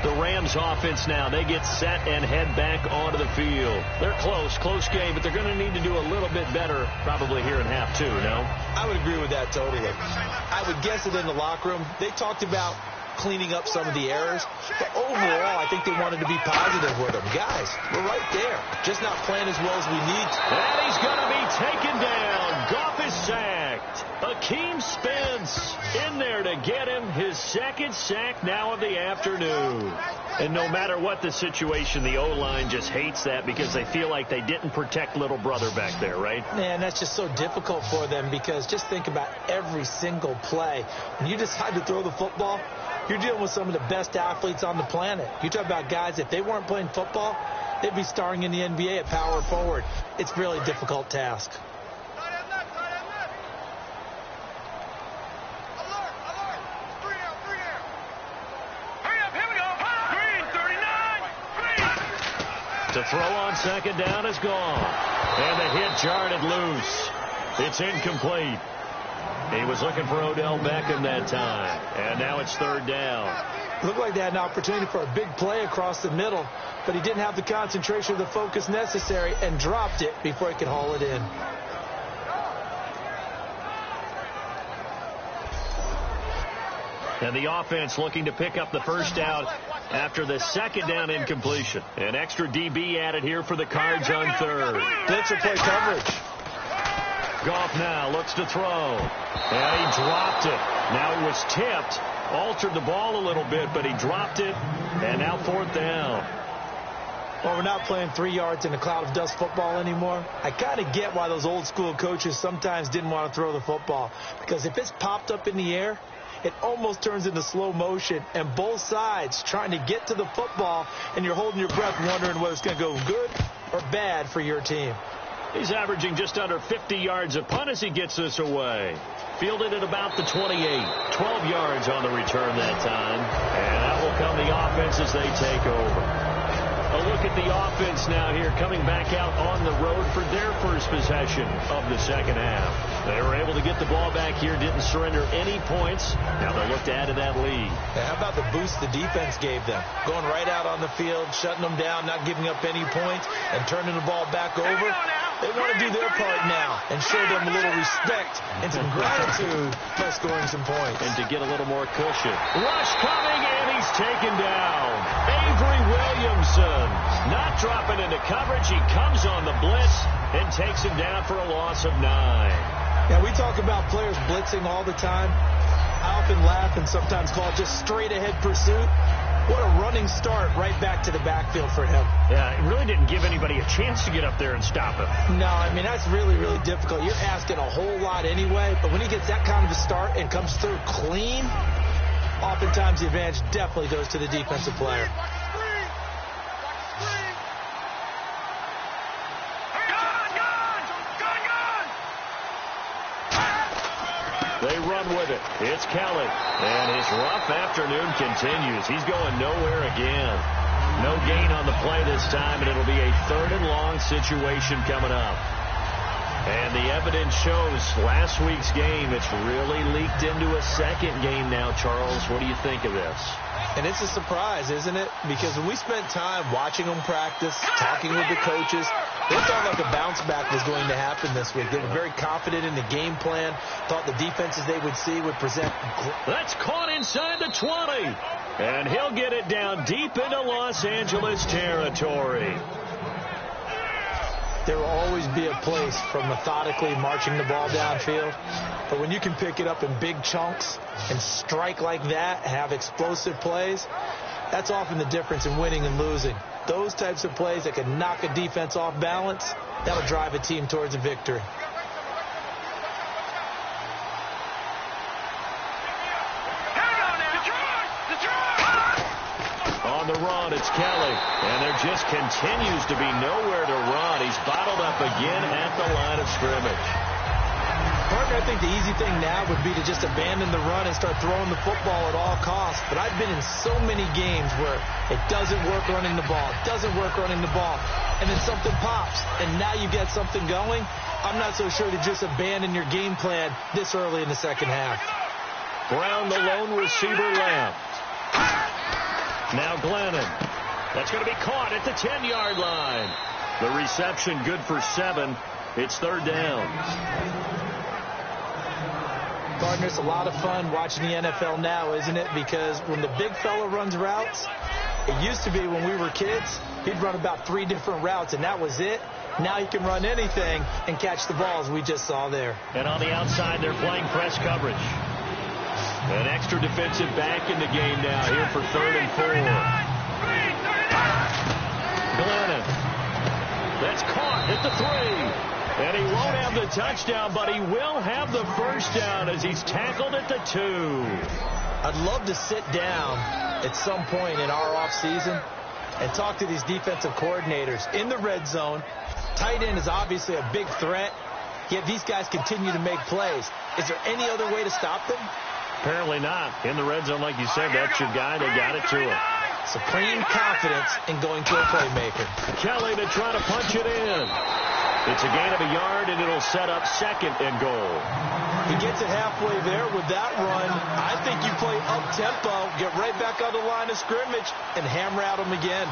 The Rams offense now, they get set and head back onto the field. They're close game, but they're going to need to do a little bit better probably here in half 2, no? I would agree with that totally. I would guess that in the locker room, they talked about cleaning up some of the errors, but overall, I think they wanted to be positive with them. Guys, we're right there, just not playing as well as we need to. And he's going to be taken down. Goff is sacked. Akeem Spence in there to get him his second sack now of the afternoon. And no matter what the situation, the O-line just hates that because they feel like they didn't protect little brother back there, right? Man, that's just so difficult for them because just think about every single play. When you decide to throw the football, you're dealing with some of the best athletes on the planet. You talk about guys, if they weren't playing football, they'd be starring in the NBA at power forward. It's a really difficult task. To throw on second down is gone. And the hit jarred it loose. It's incomplete. He was looking for Odell Beckham that time. And now it's third down. Looked like they had an opportunity for a big play across the middle, but he didn't have the concentration or the focus necessary and dropped it before he could haul it in. And the offense looking to pick up the first down after the second down incompletion. An extra DB added here for the Cards on third. Blitzer play coverage. Goff now looks to throw. And he dropped it. Now he was tipped. Altered the ball a little bit, but he dropped it. And now fourth down. Well, we're not playing 3 yards in a cloud of dust football anymore. I kind of get why those old school coaches sometimes didn't want to throw the football. Because if it's popped up in the air, it almost turns into slow motion, and both sides trying to get to the football, and you're holding your breath wondering whether it's going to go good or bad for your team. He's averaging just under 50 yards a punt as he gets this away. Fielded at about the 28. 12 yards on the return that time. And that will come the offense as they take over. A look at the offense now here coming back out on the road for their first possession of the second half. They were able to get the ball back here, didn't surrender any points. Now they look to add to that lead. How about the boost the defense gave them? Going right out on the field, shutting them down, not giving up any points, and turning the ball back over. They want to do their part now and show them a little respect and some gratitude by scoring some points. And to get a little more cushion. Rush coming, and he's taken down. Avery Williamson not dropping into coverage. He comes on the blitz and takes him down for a loss of 9. Yeah, we talk about players blitzing all the time. I often laugh and sometimes call it just straight ahead pursuit. What a running start right back to the backfield for him. Yeah, it really didn't give anybody a chance to get up there and stop him. No, I mean, that's really, really difficult. You're asking a whole lot anyway, but when he gets that kind of a start and comes through clean, oftentimes the advantage definitely goes to the defensive player. They run with it. It's Kelly. And his rough afternoon continues. He's going nowhere again. No gain on the play this time, and it'll be a 3rd and long situation coming up. And the evidence shows last week's game, it's really leaked into a second game now, Charles. What do you think of this? And it's a surprise, isn't it? Because when we spent time watching them practice, talking with the coaches, they felt like a bounce back was going to happen this week. They were very confident in the game plan, thought the defenses they would see would present. That's caught inside the 20. And he'll get it down deep into Los Angeles territory. There will always be a place for methodically marching the ball downfield. But when you can pick it up in big chunks and strike like that, have explosive plays, that's often the difference in winning and losing. Those types of plays that can knock a defense off balance, that'll drive a team towards a victory. on the run. It's Kelly. And there just continues to be nowhere to run. He's bottled up again at the line of scrimmage. Partner, I think the easy thing now would be to just abandon the run and start throwing the football at all costs. But I've been in so many games where it doesn't work running the ball. It doesn't work running the ball. And then something pops, and now you get something going. I'm not so sure to just abandon your game plan this early in the second half. Brown, the lone receiver, left. Now Glennon. That's going to be caught at the 10-yard line. The reception good for 7. It's third down. Partner, it's a lot of fun watching the NFL now, isn't it? Because when the big fella runs routes, it used to be when we were kids, he'd run about 3 different routes, and that was it. Now he can run anything and catch the balls we just saw there. And on the outside, they're playing press coverage. An extra defensive back in the game now here for 3rd and 4. Glennon. That's caught at the 3. And he won't have the touchdown, but he will have the first down as he's tackled at the 2. I'd love to sit down at some point in our offseason and talk to these defensive coordinators in the red zone. Tight end is obviously a big threat, yet these guys continue to make plays. Is there any other way to stop them? Apparently not. In the red zone, like you said, that's your guy. They got it to him. Supreme confidence in going to a playmaker. Kelly to try to punch it in. It's a gain of a yard, and it'll set up 2nd and goal. He gets it halfway there with that run. I think you play up-tempo, get right back on the line of scrimmage, and hammer at him again.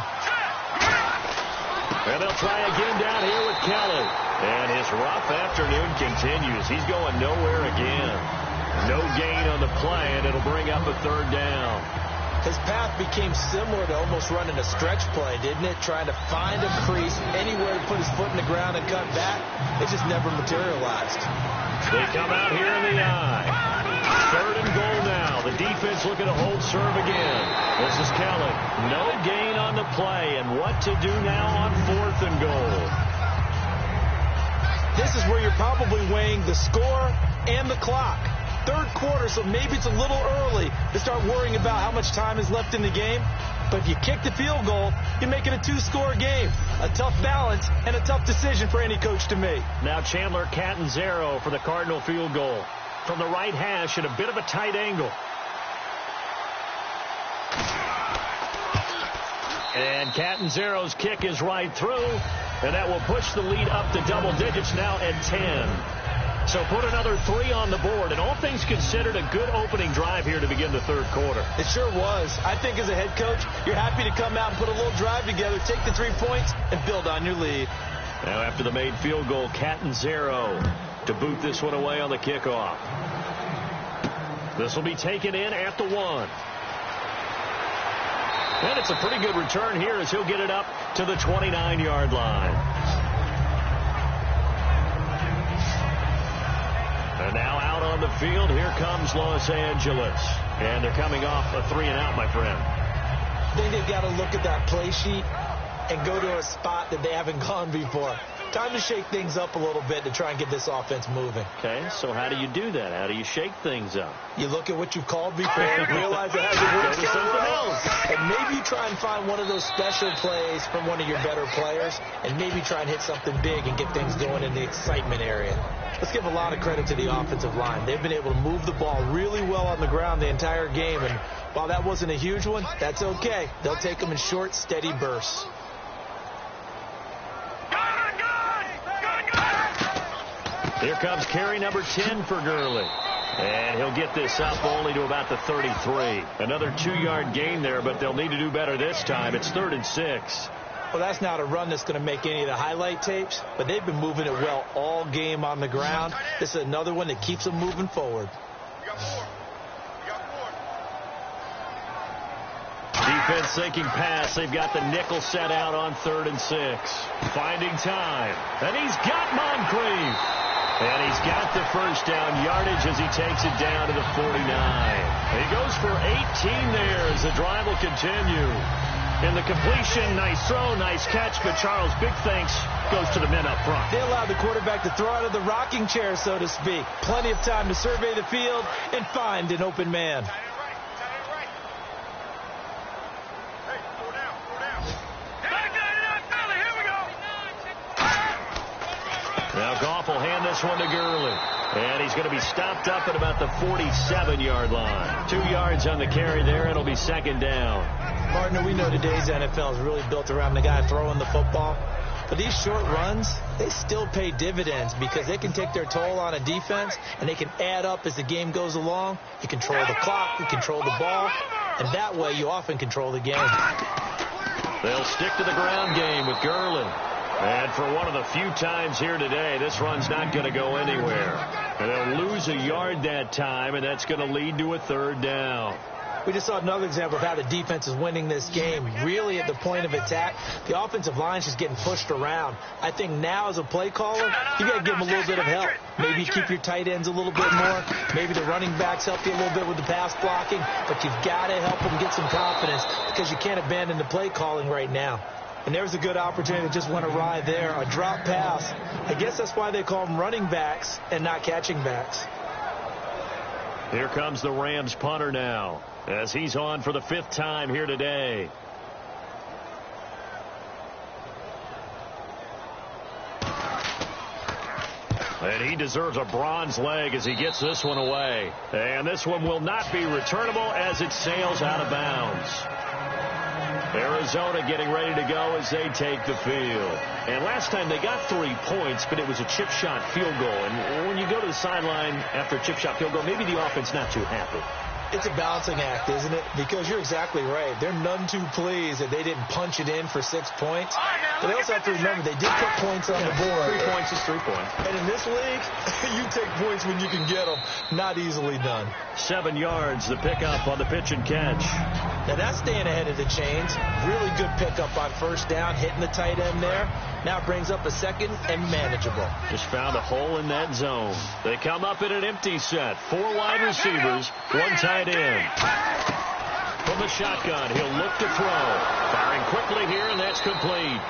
And they'll try again down here with Kelly. And his rough afternoon continues. He's going nowhere again. No gain on the play, and it'll bring up a 3rd down. His path became similar to almost running a stretch play, didn't it? Trying to find a crease, anywhere to put his foot in the ground and cut back. It just never materialized. They come out here in the eye. 3rd and goal now. The defense looking to hold serve again. This is Kelly. No gain on the play, and what to do now on 4th and goal. This is where you're probably weighing the score and the clock. 3rd quarter, so maybe it's a little early to start worrying about how much time is left in the game. But if you kick the field goal, you make it a 2-score game. A tough balance and a tough decision for any coach to make. Now Chandler Catanzaro for the Cardinal field goal. From the right hash at a bit of a tight angle. And Catanzaro's kick is right through. And that will push the lead up to double digits now at 10. So put another 3 on the board, and all things considered, a good opening drive here to begin the 3rd quarter. It sure was. I think as a head coach, you're happy to come out and put a little drive together, take the 3 points, and build on your lead. Now after the made field goal, Catanzaro to boot this one away on the kickoff. This will be taken in at the 1. And it's a pretty good return here as he'll get it up to the 29-yard line. And now out on the field, here comes Los Angeles. And they're coming off a 3-and-out, my friend. I think they've got to look at that play sheet and go to a spot that they haven't gone before. Time to shake things up a little bit to try and get this offense moving. Okay, so how do you do that? How do you shake things up? You look at what you've called before, realize it hasn't worked so well, and maybe you try and find one of those special plays from one of your better players, and maybe try and hit something big and get things going in the excitement area. Let's give a lot of credit to the offensive line. They've been able to move the ball really well on the ground the entire game, and while that wasn't a huge one, that's okay. They'll take them in short, steady bursts. Here comes carry number 10 for Gurley. And he'll get this up only to about the 33. Another 2-yard gain there, but they'll need to do better this time. It's 3rd and 6. Well, that's not a run that's going to make any of the highlight tapes, but they've been moving it well all game on the ground. This is another one that keeps them moving forward. Defense sinking pass. They've got the nickel set out on 3rd and 6. Finding time. And he's got Moncrief. And he's got the first down yardage as he takes it down to the 49. He goes for 18 there as the drive will continue. And the completion, nice throw, nice catch. But Charles, big thanks goes to the men up front. They allowed the quarterback to throw out of the rocking chair, so to speak. Plenty of time to survey the field and find an open man. Now Goff will hand this one to Gurley. And he's going to be stopped up at about the 47-yard line. 2 yards on the carry there. It'll be second down. Partner, we know today's NFL is really built around the guy throwing the football. But these short runs, they still pay dividends because they can take their toll on a defense and they can add up as the game goes along. You control the clock, you control the ball, and that way you often control the game. They'll stick to the ground game with Gurley. And for one of the few times here today, this run's not going to go anywhere. And they'll lose a yard that time, and that's going to lead to a third down. We just saw another example of how the defense is winning this game. Really at the point of attack, the offensive line is just getting pushed around. I think now as a play caller, you got to give them a little bit of help. Maybe keep your tight ends a little bit more. Maybe the running backs help you a little bit with the pass blocking. But you've got to help them get some confidence because you can't abandon the play calling right now. And there's a good opportunity that just went awry there. A drop pass. I guess that's why they call them running backs and not catching backs. Here comes the Rams punter now, as he's on for the 5th time here today. And he deserves a bronze leg as he gets this one away. And this one will not be returnable as it sails out of bounds. Arizona getting ready to go as they take the field. And last time they got 3 points, but it was a chip shot field goal. And when you go to the sideline after a chip shot field goal, maybe the offense not too happy. It's a balancing act, isn't it? Because you're exactly right. They're none too pleased that they didn't punch it in for 6 points. But they also have to remember they did put points on the board. 3 points is 3 points. And in this league, you take points when you can get them. Not easily done. 7 yards, the pickup on the pitch and catch. Now that's staying ahead of the chains. Really good pickup on first down, hitting the tight end there. Now it brings up a second and manageable. Just found a hole in that zone. They come up in an empty set. 4 wide receivers, 1 tight end. From the shotgun, he'll look to throw. Firing quickly here, and that's complete.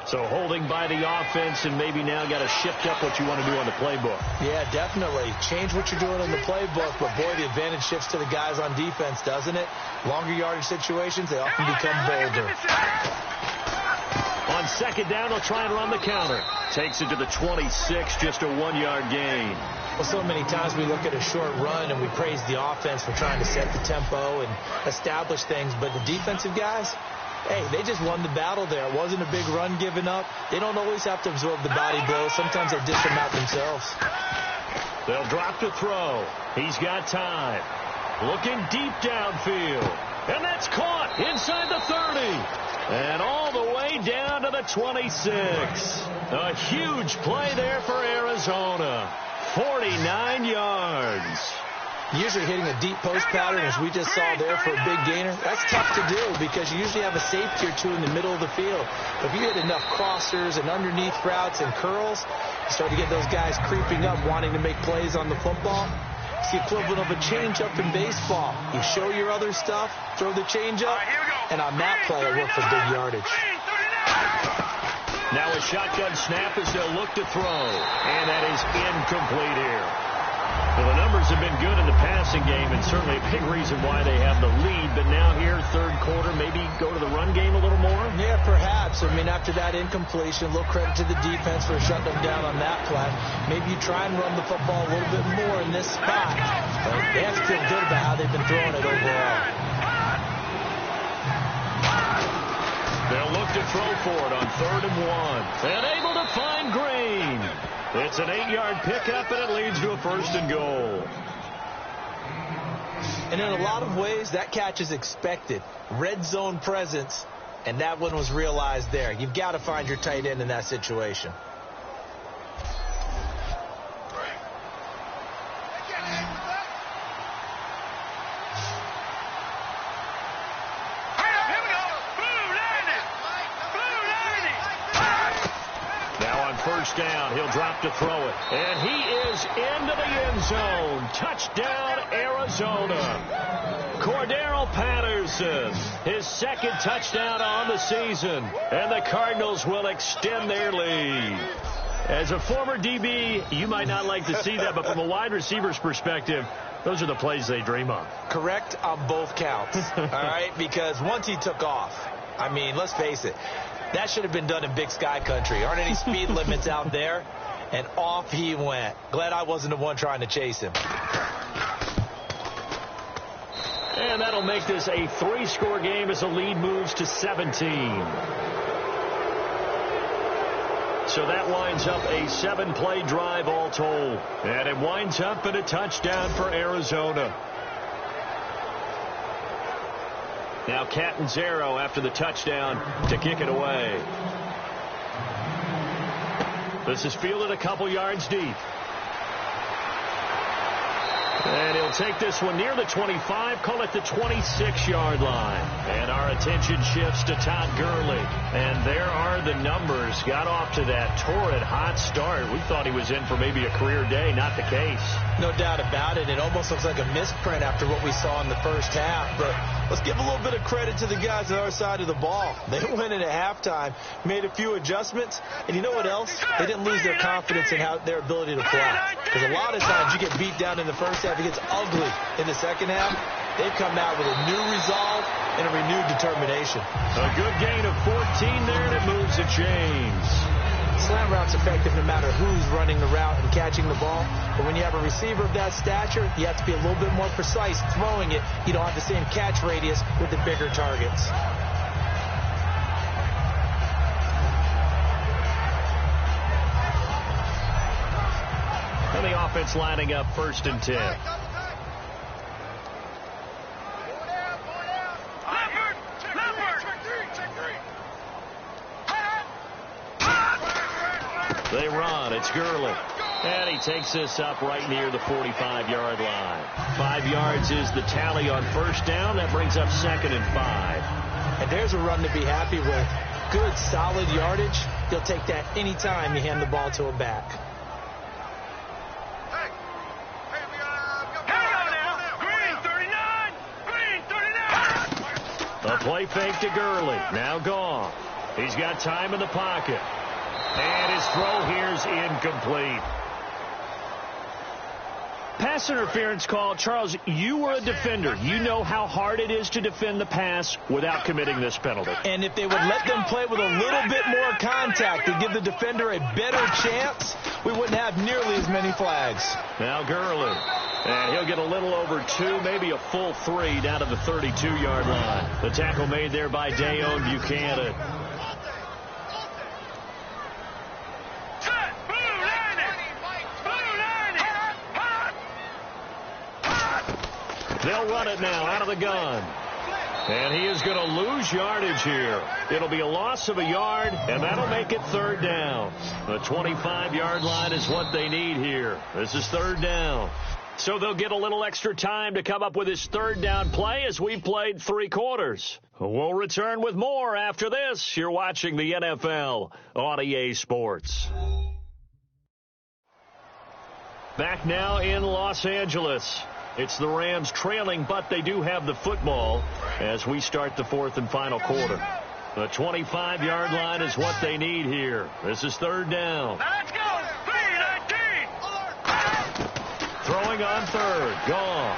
So holding by the offense, and maybe now got to shift up what you want to do on the playbook. Yeah, definitely. Change what you're doing in the playbook, but boy, the advantage shifts to the guys on defense, doesn't it? Longer yardage situations, they often become bolder. On second down, they'll try and run the counter. Takes it to the 26, just a 1-yard gain. Well, so many times we look at a short run and we praise the offense for trying to set the tempo and establish things, but the defensive guys, hey, they just won the battle there. It wasn't a big run given up. They don't always have to absorb the body blows. Sometimes they dish them out themselves. They'll drop to throw. He's got time. Looking deep downfield. And that's caught inside the 30. And all the way down to the 26. A huge play there for Arizona. 49 yards. Usually hitting a deep post pattern, as we just saw there for a big gainer, that's tough to do because you usually have a safety or two in the middle of the field. But if you hit enough crossers and underneath routes and curls, you start to get those guys creeping up, wanting to make plays on the football. It's the equivalent of a changeup in baseball. You show your other stuff, throw the changeup, and on that play, it worked for big yardage. Now a shotgun snap as they'll look to throw. And that is incomplete here. Well, the numbers have been good in the passing game, and certainly a big reason why they have the lead. But now here, third quarter, maybe go to the run game a little more? Yeah, perhaps. I mean, after that incompletion, a little credit to the defense for shutting them down on that play. Maybe you try and run the football a little bit more in this spot. But they have to feel good about how they've been throwing it overall. They'll look to throw for it on 3rd and 1. And able to find Green. It's an 8-yard pickup, and it leads to a 1st and goal. And in a lot of ways, that catch is expected. Red zone presence, and that one was realized there. You've got to find your tight end in that situation. First down, he'll drop to throw it. And he is into the end zone. Touchdown, Arizona. Cordero Patterson, his 2nd touchdown on the season. And the Cardinals will extend their lead. As a former DB, you might not like to see that, but from a wide receiver's perspective, those are the plays they dream of. Correct on both counts, all right? Because once he took off, I mean, let's face it, That should have been done in Big Sky country. Aren't any speed limits out there? And off he went. Glad I wasn't the one trying to chase him. And that'll make this a 3-score game as the lead moves to 17. So that winds up a 7-play drive all told. And it winds up in a touchdown for Arizona. Now Catanzaro after the touchdown to kick it away. This is fielded a couple yards deep. And he'll take this one near the 25, call it the 26-yard line. And our attention shifts to Todd Gurley. And there are the numbers. Got off to that torrid hot start. We thought he was in for maybe a career day. Not the case. No doubt about it. It almost looks like a misprint after what we saw in the first half. But let's give a little bit of credit to the guys on our side of the ball. They went in at halftime, made a few adjustments, and you know what else? They didn't lose their confidence in their ability to play. Because a lot of times you get beat down in the first half, it gets ugly in the second half. They've come out with a new resolve and a renewed determination. A good gain of 14 there, and it moves to James. Slant route's effective no matter who's running the route and catching the ball. But when you have a receiver of that stature, you have to be a little bit more precise throwing it. You don't have the same catch radius with the bigger targets. And the offense lining up 1st and 10. They run. It's Gurley. And he takes this up right near the 45-yard line. 5 yards is the tally on 1st down. That brings up 2nd and 5. And there's a run to be happy with. Good, solid yardage. You'll take that any time you hand the ball to a back. A play fake to Gurley. Now gone. He's got time in the pocket. And his throw here's incomplete. Pass interference call. Charles, you were a defender. You know how hard it is to defend the pass without committing this penalty. And if they would let them play with a little bit more contact and give the defender a better chance, we wouldn't have nearly as many flags. Now Gurley. And he'll get a little over 2, maybe a full 3 down to the 32-yard line. The tackle made there by Dayon Buchanan. They'll run it now out of the gun. And he is going to lose yardage here. It'll be a loss of a yard, and that'll make it 3rd down. The 25-yard line is what they need here. This is 3rd down. So they'll get a little extra time to come up with his 3rd down play as we've played 3 quarters. We'll return with more after this. You're watching the NFL on EA Sports. Back now in Los Angeles. It's the Rams trailing, but they do have the football as we start the 4th and final quarter. The 25-yard line is what they need here. This is 3rd down. Let's go. 3-19. Throwing on 3rd. Gone.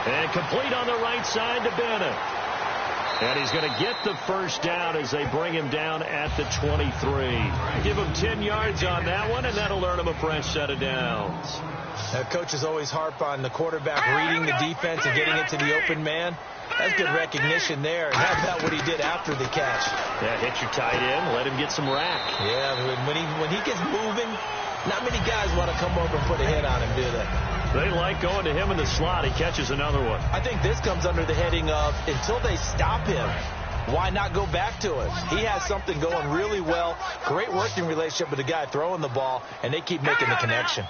And complete on the right side to Bennett. And he's going to get the 1st down as they bring him down at the 23. Give him 10 yards on that one, and that'll earn him a fresh set of downs. Coaches always harp on the quarterback reading the defense and getting it to the open man. That's good recognition there. And how about what he did after the catch? Yeah, hit your tight end, let him get some rack. Yeah, when he gets moving, not many guys want to come over and put a hit on him, do they? They like going to him in the slot. He catches another one. I think this comes under the heading of until they stop him, why not go back to it? He has something going really well. Great working relationship with the guy throwing the ball, and they keep making the connection.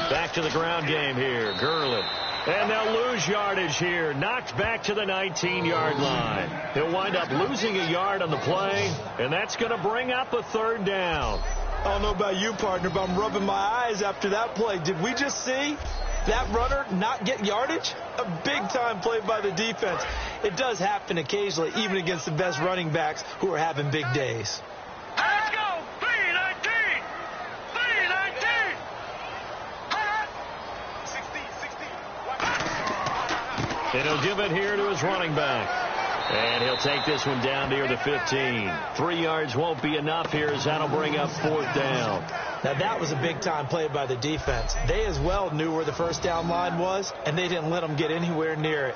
Back to the ground game here. Gurley. And they'll lose yardage here. Knocked back to the 19-yard line. He'll wind up losing a yard on the play, and that's going to bring up a 3rd down. I don't know about you, partner, but I'm rubbing my eyes after that play. Did we just see that runner not get yardage? A big-time play by the defense. It does happen occasionally, even against the best running backs who are having big days. Let's go. 3-19. 3-19. And he'll give it here to his running back. And he'll take this one down near the 15. 3 yards won't be enough here as that'll bring up 4th down. Now, that was a big-time play by the defense. They as well knew where the first down line was, and they didn't let them get anywhere near it.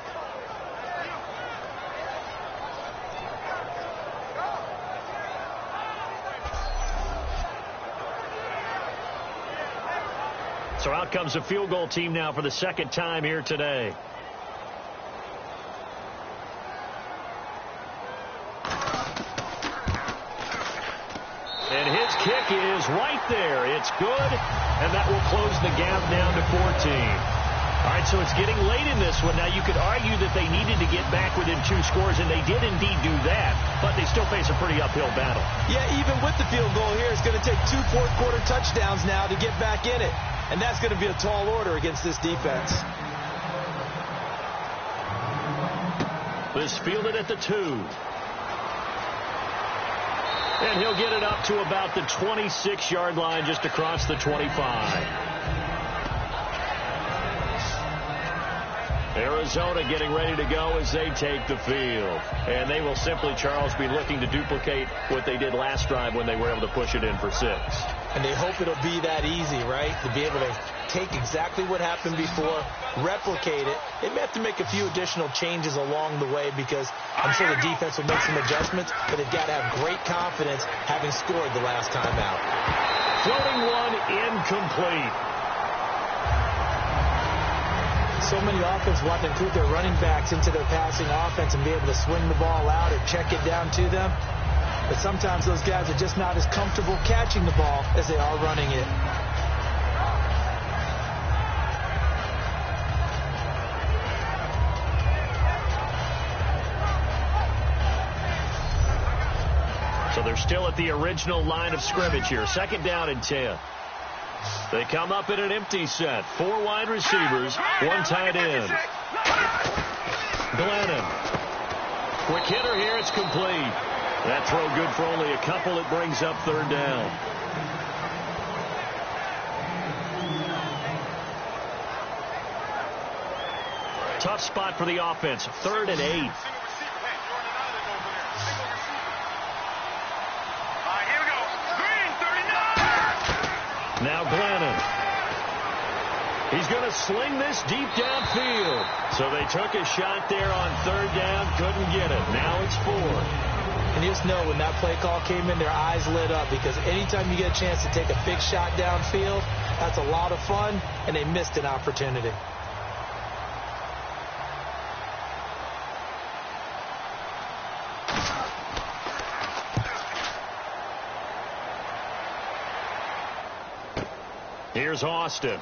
So out comes the field goal team now for the second time here today. And his kick is right there. It's good, and that will close the gap down to 14. All right, so it's getting late in this one. Now, you could argue that they needed to get back within 2 scores, and they did indeed do that, but they still face a pretty uphill battle. Yeah, even with the field goal here, it's going to take 2 fourth-quarter touchdowns now to get back in it, and that's going to be a tall order against this defense. This fielded at the 2. And he'll get it up to about the 26-yard line just across the 25. Arizona getting ready to go as they take the field. And they will simply, Charles, be looking to duplicate what they did last drive when they were able to push it in for 6. And they hope it'll be that easy, right? To be able to take exactly what happened before, replicate it. They may have to make a few additional changes along the way because I'm sure the defense will make some adjustments, but they've got to have great confidence having scored the last time out. Floating one incomplete. So many offenses want to include their running backs into their passing offense and be able to swing the ball out or check it down to them. But sometimes those guys are just not as comfortable catching the ball as they are running it. So they're still at the original line of scrimmage here. 2nd down and 10. They come up in an empty set. 4 wide receivers, 1 tight end. Glennon. Quick hitter here. It's complete. That throw good for only a couple. It brings up 3rd down. Tough spot for the offense. 3rd and 8. Now Glennon. He's going to sling this deep downfield. So they took a shot there on 3rd down. Couldn't get it. Now it's 4th. And you just know when that play call came in, their eyes lit up because anytime you get a chance to take a big shot downfield, that's a lot of fun, and they missed an opportunity. Here's Austin.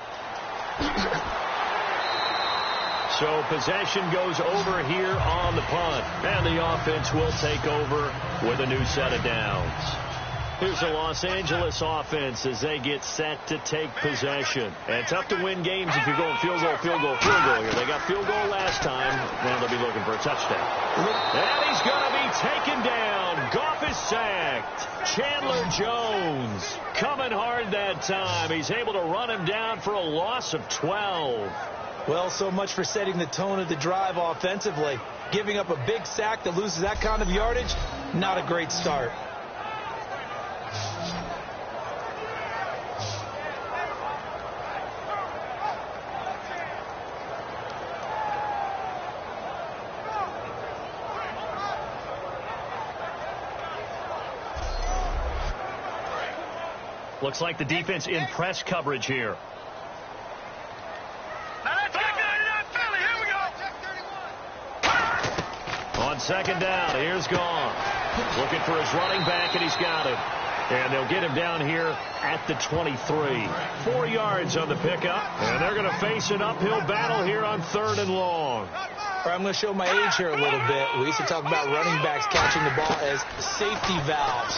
So possession goes over here on the punt. And the offense will take over with a new set of downs. Here's the Los Angeles offense as they get set to take possession. And tough to win games if you're going field goal, field goal, field goal here. They got field goal last time. Now they'll be looking for a touchdown. And he's going to be taken down. Goff is sacked. Chandler Jones coming hard that time. He's able to run him down for a loss of 12. Well, so much for setting the tone of the drive offensively. Giving up a big sack that loses that kind of yardage, not a great start. Looks like the defense in press coverage here. On 2nd down, here's Goff. Looking for his running back, and he's got him. And they'll get him down here at the 23. 4 yards on the pickup, and they're going to face an uphill battle here on 3rd and long. I'm going to show my age here a little bit. We used to talk about running backs catching the ball as safety valves.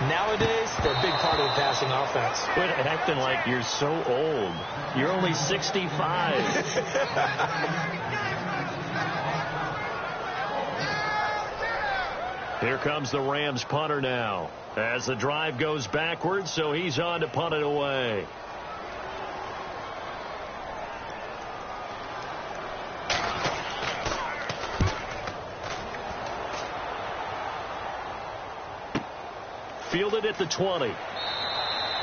Nowadays, they're a big part of the passing offense. Quit acting like you're so old. You're only 65. Here comes the Rams punter now as the drive goes backwards, so he's on to punt it away. fielded at the 20.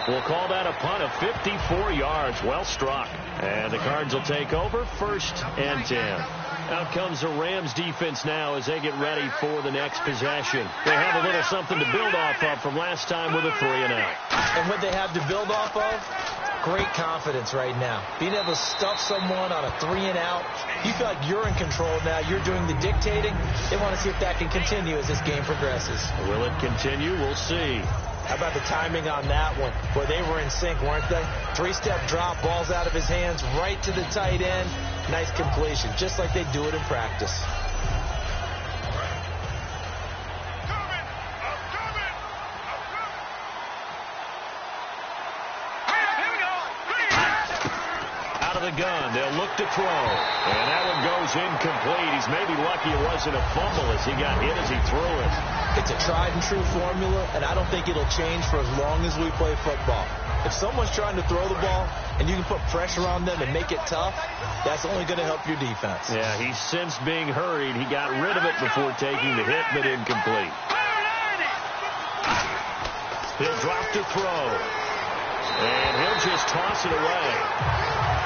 We'll call that a punt of 54 yards. Well struck. And the Cards will take over, 1st and 10. Out comes the Rams defense now as they get ready for the next possession. They have a little something to build off of from last time with a 3-and-out. And what they have to build off of? Great confidence right now. Being able to stuff someone on a 3-and-out. You feel like you're in control now. You're doing the dictating. They want to see if that can continue as this game progresses. Will it continue? We'll see. How about the timing on that one? Boy, they were in sync, weren't they? 3-step drop, ball's out of his hands, right to the tight end. Nice completion, just like they do it in practice. Out of the gun, they'll look to throw. And that one goes incomplete. He's maybe lucky it wasn't a fumble as he got hit as he threw it. It's a tried-and-true formula, and I don't think it'll change for as long as we play football. If someone's trying to throw the ball and you can put pressure on them and make it tough, that's only going to help your defense. Yeah, he's since being hurried. He got rid of it before taking the hit, but incomplete. He'll drop to throw. And he'll just toss it away.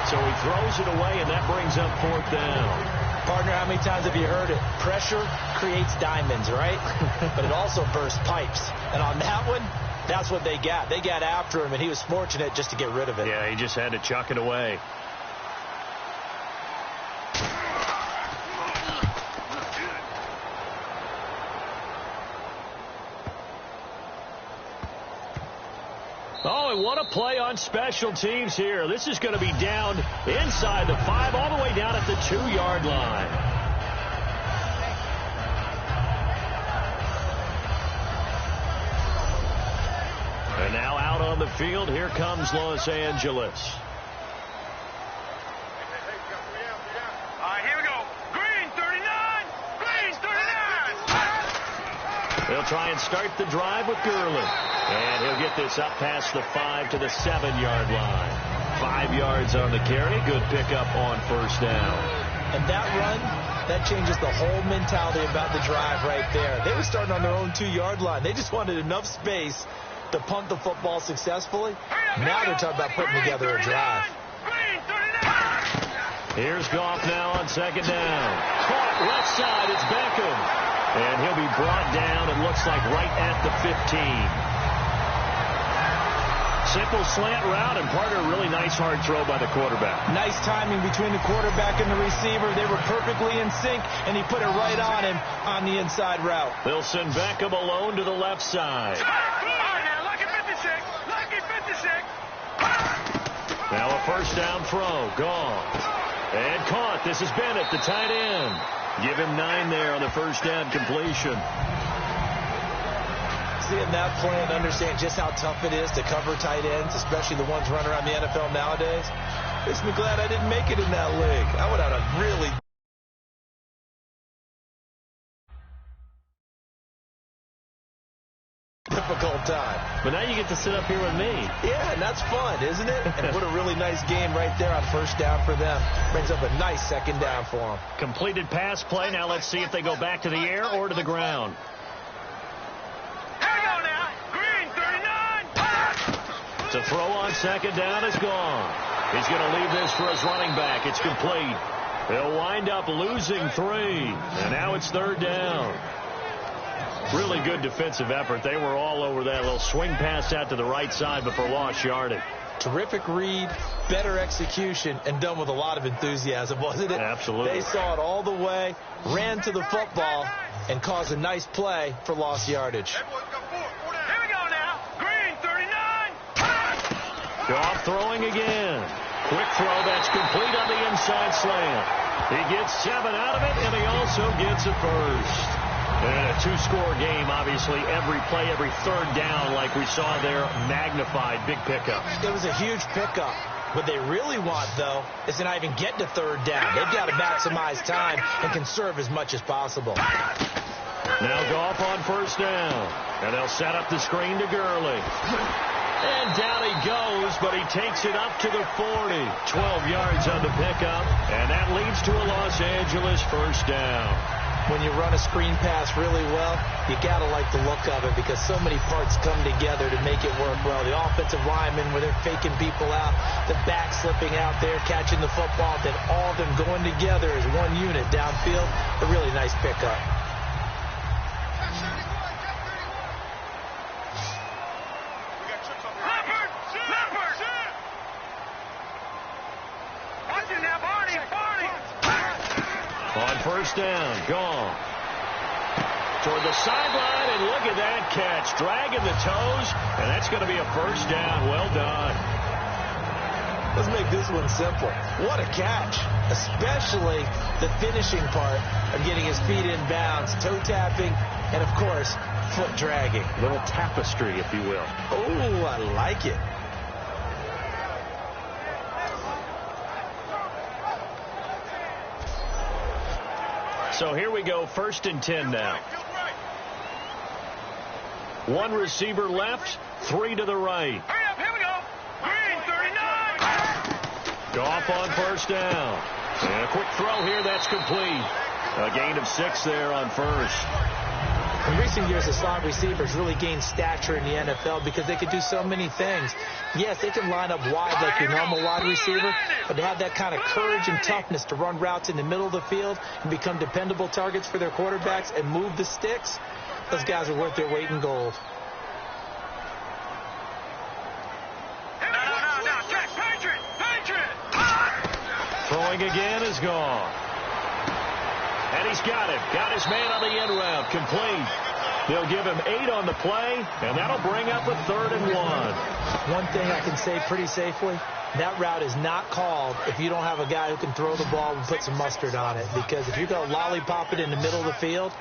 So he throws it away, and that brings up 4th down. Partner, how many times have you heard it? Pressure creates diamonds, right? But it also bursts pipes. And on that one, that's what they got. They got after him, and he was fortunate just to get rid of it. Yeah, he just had to chuck it away. Oh, and what a play on special teams here. This is going to be down inside the 5, all the way down at the 2-yard line. And now out on the field, here comes Los Angeles. Here we go. Green 39. Green 39. They'll try and start the drive with Gurley. And he'll get this up past the 5 to the 7-yard line. 5 yards on the carry. Good pickup on 1st down. And that run, that changes the whole mentality about the drive right there. They were starting on their own 2-yard line. They just wanted enough space to punt the football successfully. Now they're talking about putting together a drive. Here's Goff now on 2nd down. Caught left side. It's Beckham. And he'll be brought down, it looks like, right at the 15. Simple slant route, and part of a really nice hard throw by the quarterback. Nice timing between the quarterback and the receiver. They were perfectly in sync, and he put it right on him on the inside route. They'll send Beckham alone to the left side. Lucky 56. Lucky 56. Now a 1st down throw. Gone. And caught. This is Bennett, the tight end. Give him 9 there on the 1st down completion. Seeing that play and understand just how tough it is to cover tight ends, especially the ones running around the NFL nowadays, makes me glad I didn't make it in that league. I would have a really difficult time. But now you get to sit up here with me. Yeah, and that's fun, isn't it? And what a really nice game right there on 1st down for them. Brings up a nice 2nd down for them. Completed pass play. Now let's see if they go back to the air or to the ground. To throw on 2nd down is gone. He's going to leave this for his running back. It's complete. They'll wind up losing 3. And now it's 3rd down. Really good defensive effort. They were all over that little swing pass out to the right side, but for lost yardage. Terrific read, better execution, and done with a lot of enthusiasm, wasn't it? Absolutely. They saw it all the way, ran to the football, and caused a nice play for lost yardage. Goff throwing again. Quick throw that's complete on the inside slant. He gets 7 out of it, and he also gets a 1st. And a 2-score game, obviously. Every play, every 3rd down, like we saw there, magnified. Big pickup. It was a huge pickup. What they really want, though, is to not even get to 3rd down. They've got to maximize time and conserve as much as possible. Now Goff on 1st down. And they'll set up the screen to Gurley. And down he goes, but he takes it up to the 40. 12 yards on the pickup, and that leads to a Los Angeles 1st down. when you run a screen pass really well, you got to like the look of it because so many parts come together to make it work well. The offensive linemen, where they're faking people out, the back slipping out there, catching the football, then all of them going together as one unit downfield. A really nice pickup. On first down, gone. Toward the sideline, and look at that catch. Dragging the toes, and that's going to be a first down. Well done. Let's make this one simple. What a catch, especially the finishing part of getting his feet in bounds, toe tapping, and, of course, foot dragging. Little tapestry, if you will. Oh, I like it. So here we go, 1st and 10 now. One receiver left, 3 to the right. Hurry up, here we go. Green, 39. Goff on first down. And a quick throw here, that's complete. A gain of 6 there on first. In recent years, the slot receivers really gained stature in the NFL because they could do so many things. Yes, they can line up wide like your normal wide receiver, but to have that kind of courage and toughness to run routes in the middle of the field and become dependable targets for their quarterbacks and move the sticks, those guys are worth their weight in gold. Throwing again is gone. And he's got it. Got his man on the end route. Complete. They'll give him 8 on the play, and that'll bring up a 3rd and 1. One thing I can say pretty safely, that route is not called if you don't have a guy who can throw the ball and put some mustard on it. Because if you're going to lollipop it in the middle of the field,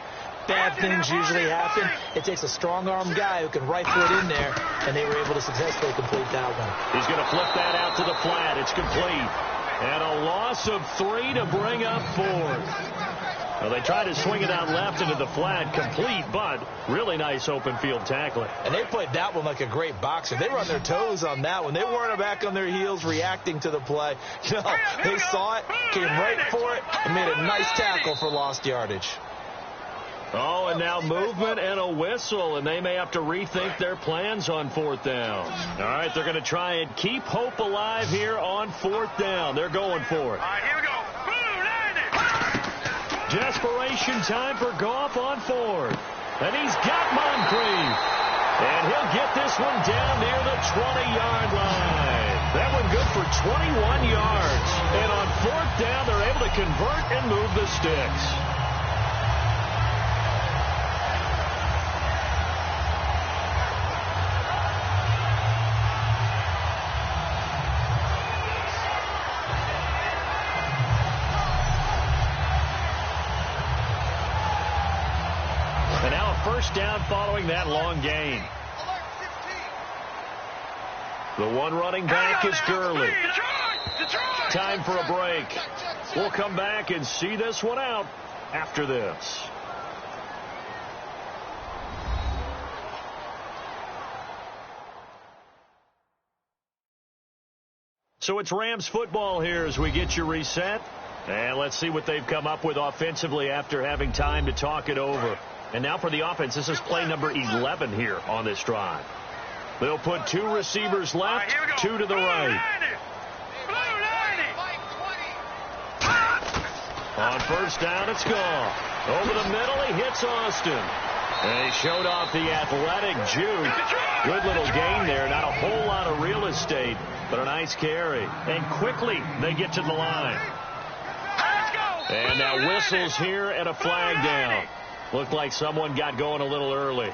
bad things usually happen. It takes a strong-arm guy who can rifle it in there, and they were able to successfully complete that one. He's going to flip that out to the flat. It's complete. And a loss of 3 to bring up 4th. Well, they tried to swing it out left into the flat, complete, but really nice open field tackling. And they played that one like a great boxer. They run their toes on that one. They weren't back on their heels reacting to the play. No, they saw it, came right for it, and made a nice tackle for lost yardage. Oh, and now movement and a whistle, and they may have to rethink their plans on 4th down. All right, they're going to try and keep hope alive here on 4th down. They're going for it. All right, here we go. Desperation time for Goff on 4th. And he's got Moncrief. And he'll get this one down near the 20-yard line. That one good for 21 yards. And on 4th down, they're able to convert and move the sticks. First down following that long gain. The one running back is Gurley. Time for a break. We'll come back and see this one out after this. So it's Rams football here as we get you reset. And let's see what they've come up with offensively after having time to talk it over. And now for the offense, this is play number 11 here on this drive. They'll put 2 receivers left, 2 to the right. On first down, it's gone. Over the middle, he hits Austin. And he showed off the athletic juke. Good little gain there. Not a whole lot of real estate, but a nice carry. And quickly, they get to the line. And now whistles here and a flag down. Looked like someone got going a little early.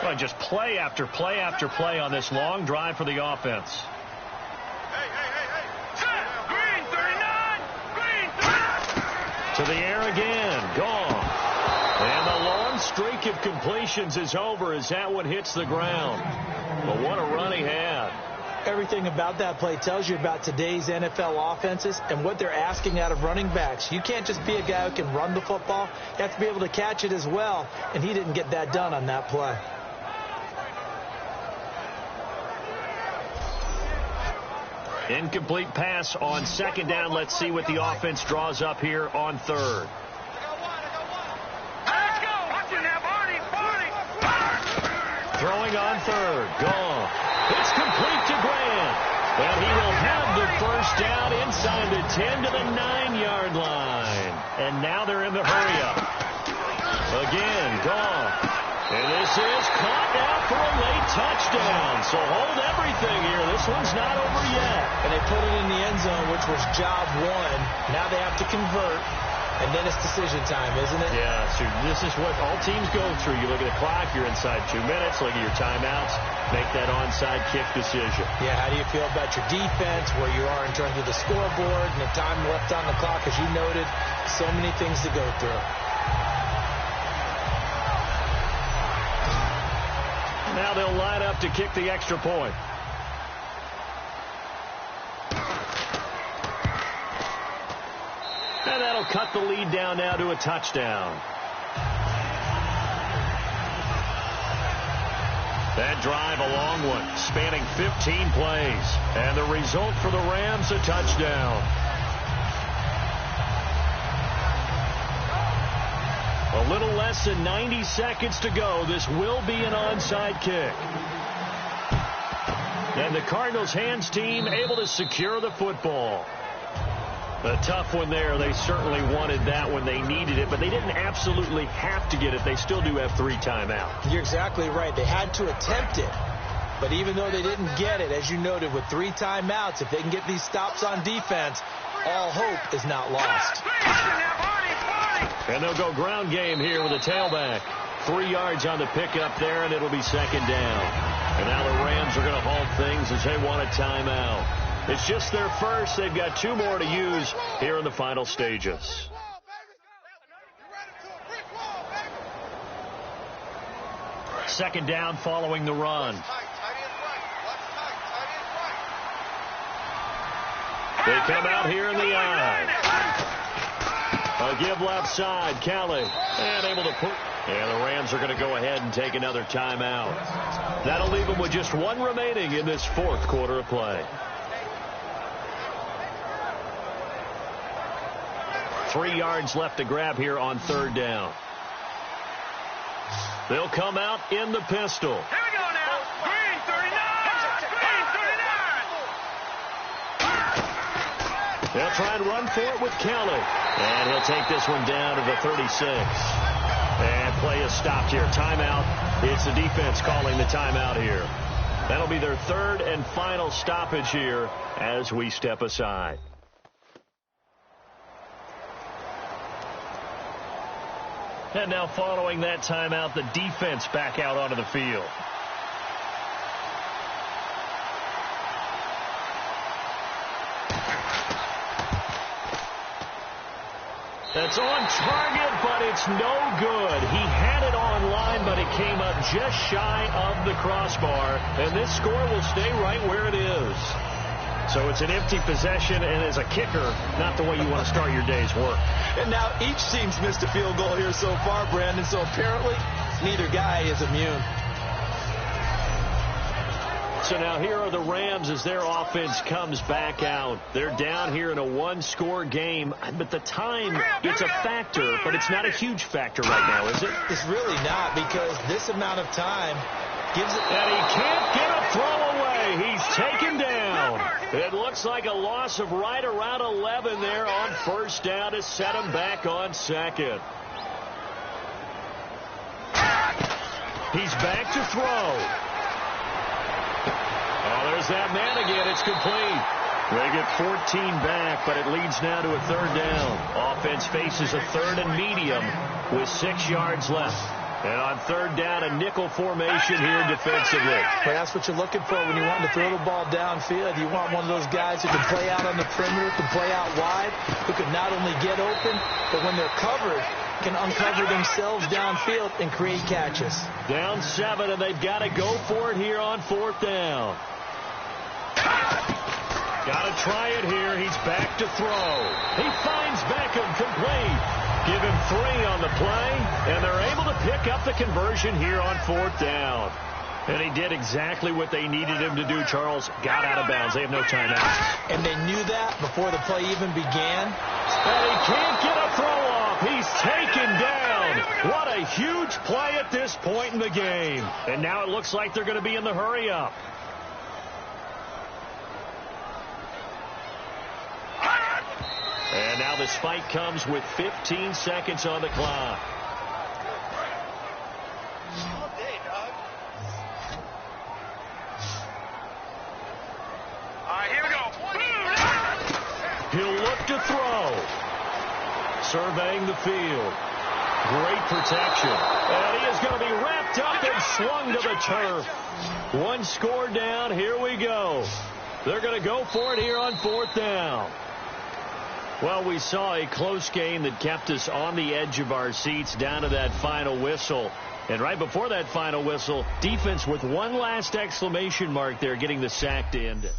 Well, just play after play after play on this long drive for the offense. Green, 39. Green, 39. To the air again. Gone. And the long streak of completions is over as that one hits the ground. But what a run he had. Everything about that play tells you about today's NFL offenses and what they're asking out of running backs. You can't just be a guy who can run the football. You have to be able to catch it as well, and he didn't get that done on that play. Incomplete pass on 2nd down. Let's see what the offense draws up here on 3rd. throwing on third. Gone. It's complete to Grant. And he will have the first down inside the 10 to the 9-yard line. And now they're in the hurry-up. Again, gone. And this is caught now for a late touchdown. So hold everything here. This one's not over yet. And they put it in the end zone, which was job one. Now they have to convert. And then it's decision time, isn't it? Yeah, so this is what all teams go through. You look at the clock, you're inside 2 minutes, look at your timeouts, make that onside kick decision. Yeah, how do you feel about your defense, where you are in terms of the scoreboard, and the time left on the clock, as you noted, so many things to go through. Now they'll line up to kick the extra point. And that'll cut the lead down now to a touchdown. That drive, a long one, spanning 15 plays. And the result for the Rams, a touchdown. A little less than 90 seconds to go. This will be an onside kick. And the Cardinals' hands team able to secure the football. A tough one there. They certainly wanted that when they needed it, but they didn't absolutely have to get it. They still do have 3 timeouts. You're exactly right. They had to attempt it. But even though they didn't get it, as you noted, with 3 timeouts, if they can get these stops on defense, all hope is not lost. And they'll go ground game here with a tailback. 3 yards on the pickup there, and it'll be second down. And now the Rams are going to halt things as they want a timeout. It's just their first. They've got 2 more to use here in the final stages. Second down following the run. They come out here in the eye. A give left side. Kelly. And able to put. And the Rams are going to go ahead and take another timeout. That'll leave them with just 1 remaining in this 4th quarter of play. 3 yards left to grab here on 3rd down. They'll come out in the pistol. Here we go now. Green 39. Green 39. They'll try and run for it with Kelly. And he'll take this one down to the 36. And play is stopped here. Timeout. It's the defense calling the timeout here. That'll be their 3rd and final stoppage here as we step aside. And now following that timeout, the defense back out onto the field. That's on target, but it's no good. He had it on line, but it came up just shy of the crossbar. And this score will stay right where it is. So it's an empty possession, and as a kicker, not the way you want to start your day's work. And now each team's missed a field goal here so far, Brandon, so apparently neither guy is immune. So now here are the Rams as their offense comes back out. They're down here in a 1-score game, but the time, it's a factor, but it's not a huge factor right now, is it? It's really not, because this amount of time gives it... And he can't get a throw away. He's taken down. It looks like a loss of right around 11 there on 1st down to set him back on 2nd. He's back to throw. Oh, there's that man again. It's complete. They get 14 back, but it leads now to a 3rd down. Offense faces a 3rd and medium with 6 yards left. And on 3rd down, a nickel formation here defensively. But that's what you're looking for when you want to throw the ball downfield. You want one of those guys who can play out on the perimeter, can play out wide, who can not only get open, but when they're covered, can uncover themselves downfield and create catches. Down 7, and they've got to go for it here on 4th down. Got to try it here. He's back to throw. He finds Beckham complete. Give him 3 on the play, and they're able to pick up the conversion here on 4th down. And he did exactly what they needed him to do, Charles. Got out of bounds. They have no timeouts. And they knew that before the play even began. And he can't get a throw off. He's taken down. What a huge play at this point in the game. And now it looks like they're going to be in the hurry-up. And now the spike comes with 15 seconds on the clock. Here we go. He'll look to throw. Surveying the field. Great protection. And he is going to be wrapped up and swung to the turf. One score down. Here we go. They're going to go for it here on 4th down. Well, we saw a close game that kept us on the edge of our seats down to that final whistle. And right before that final whistle, defense with one last exclamation mark there, getting the sack to end it.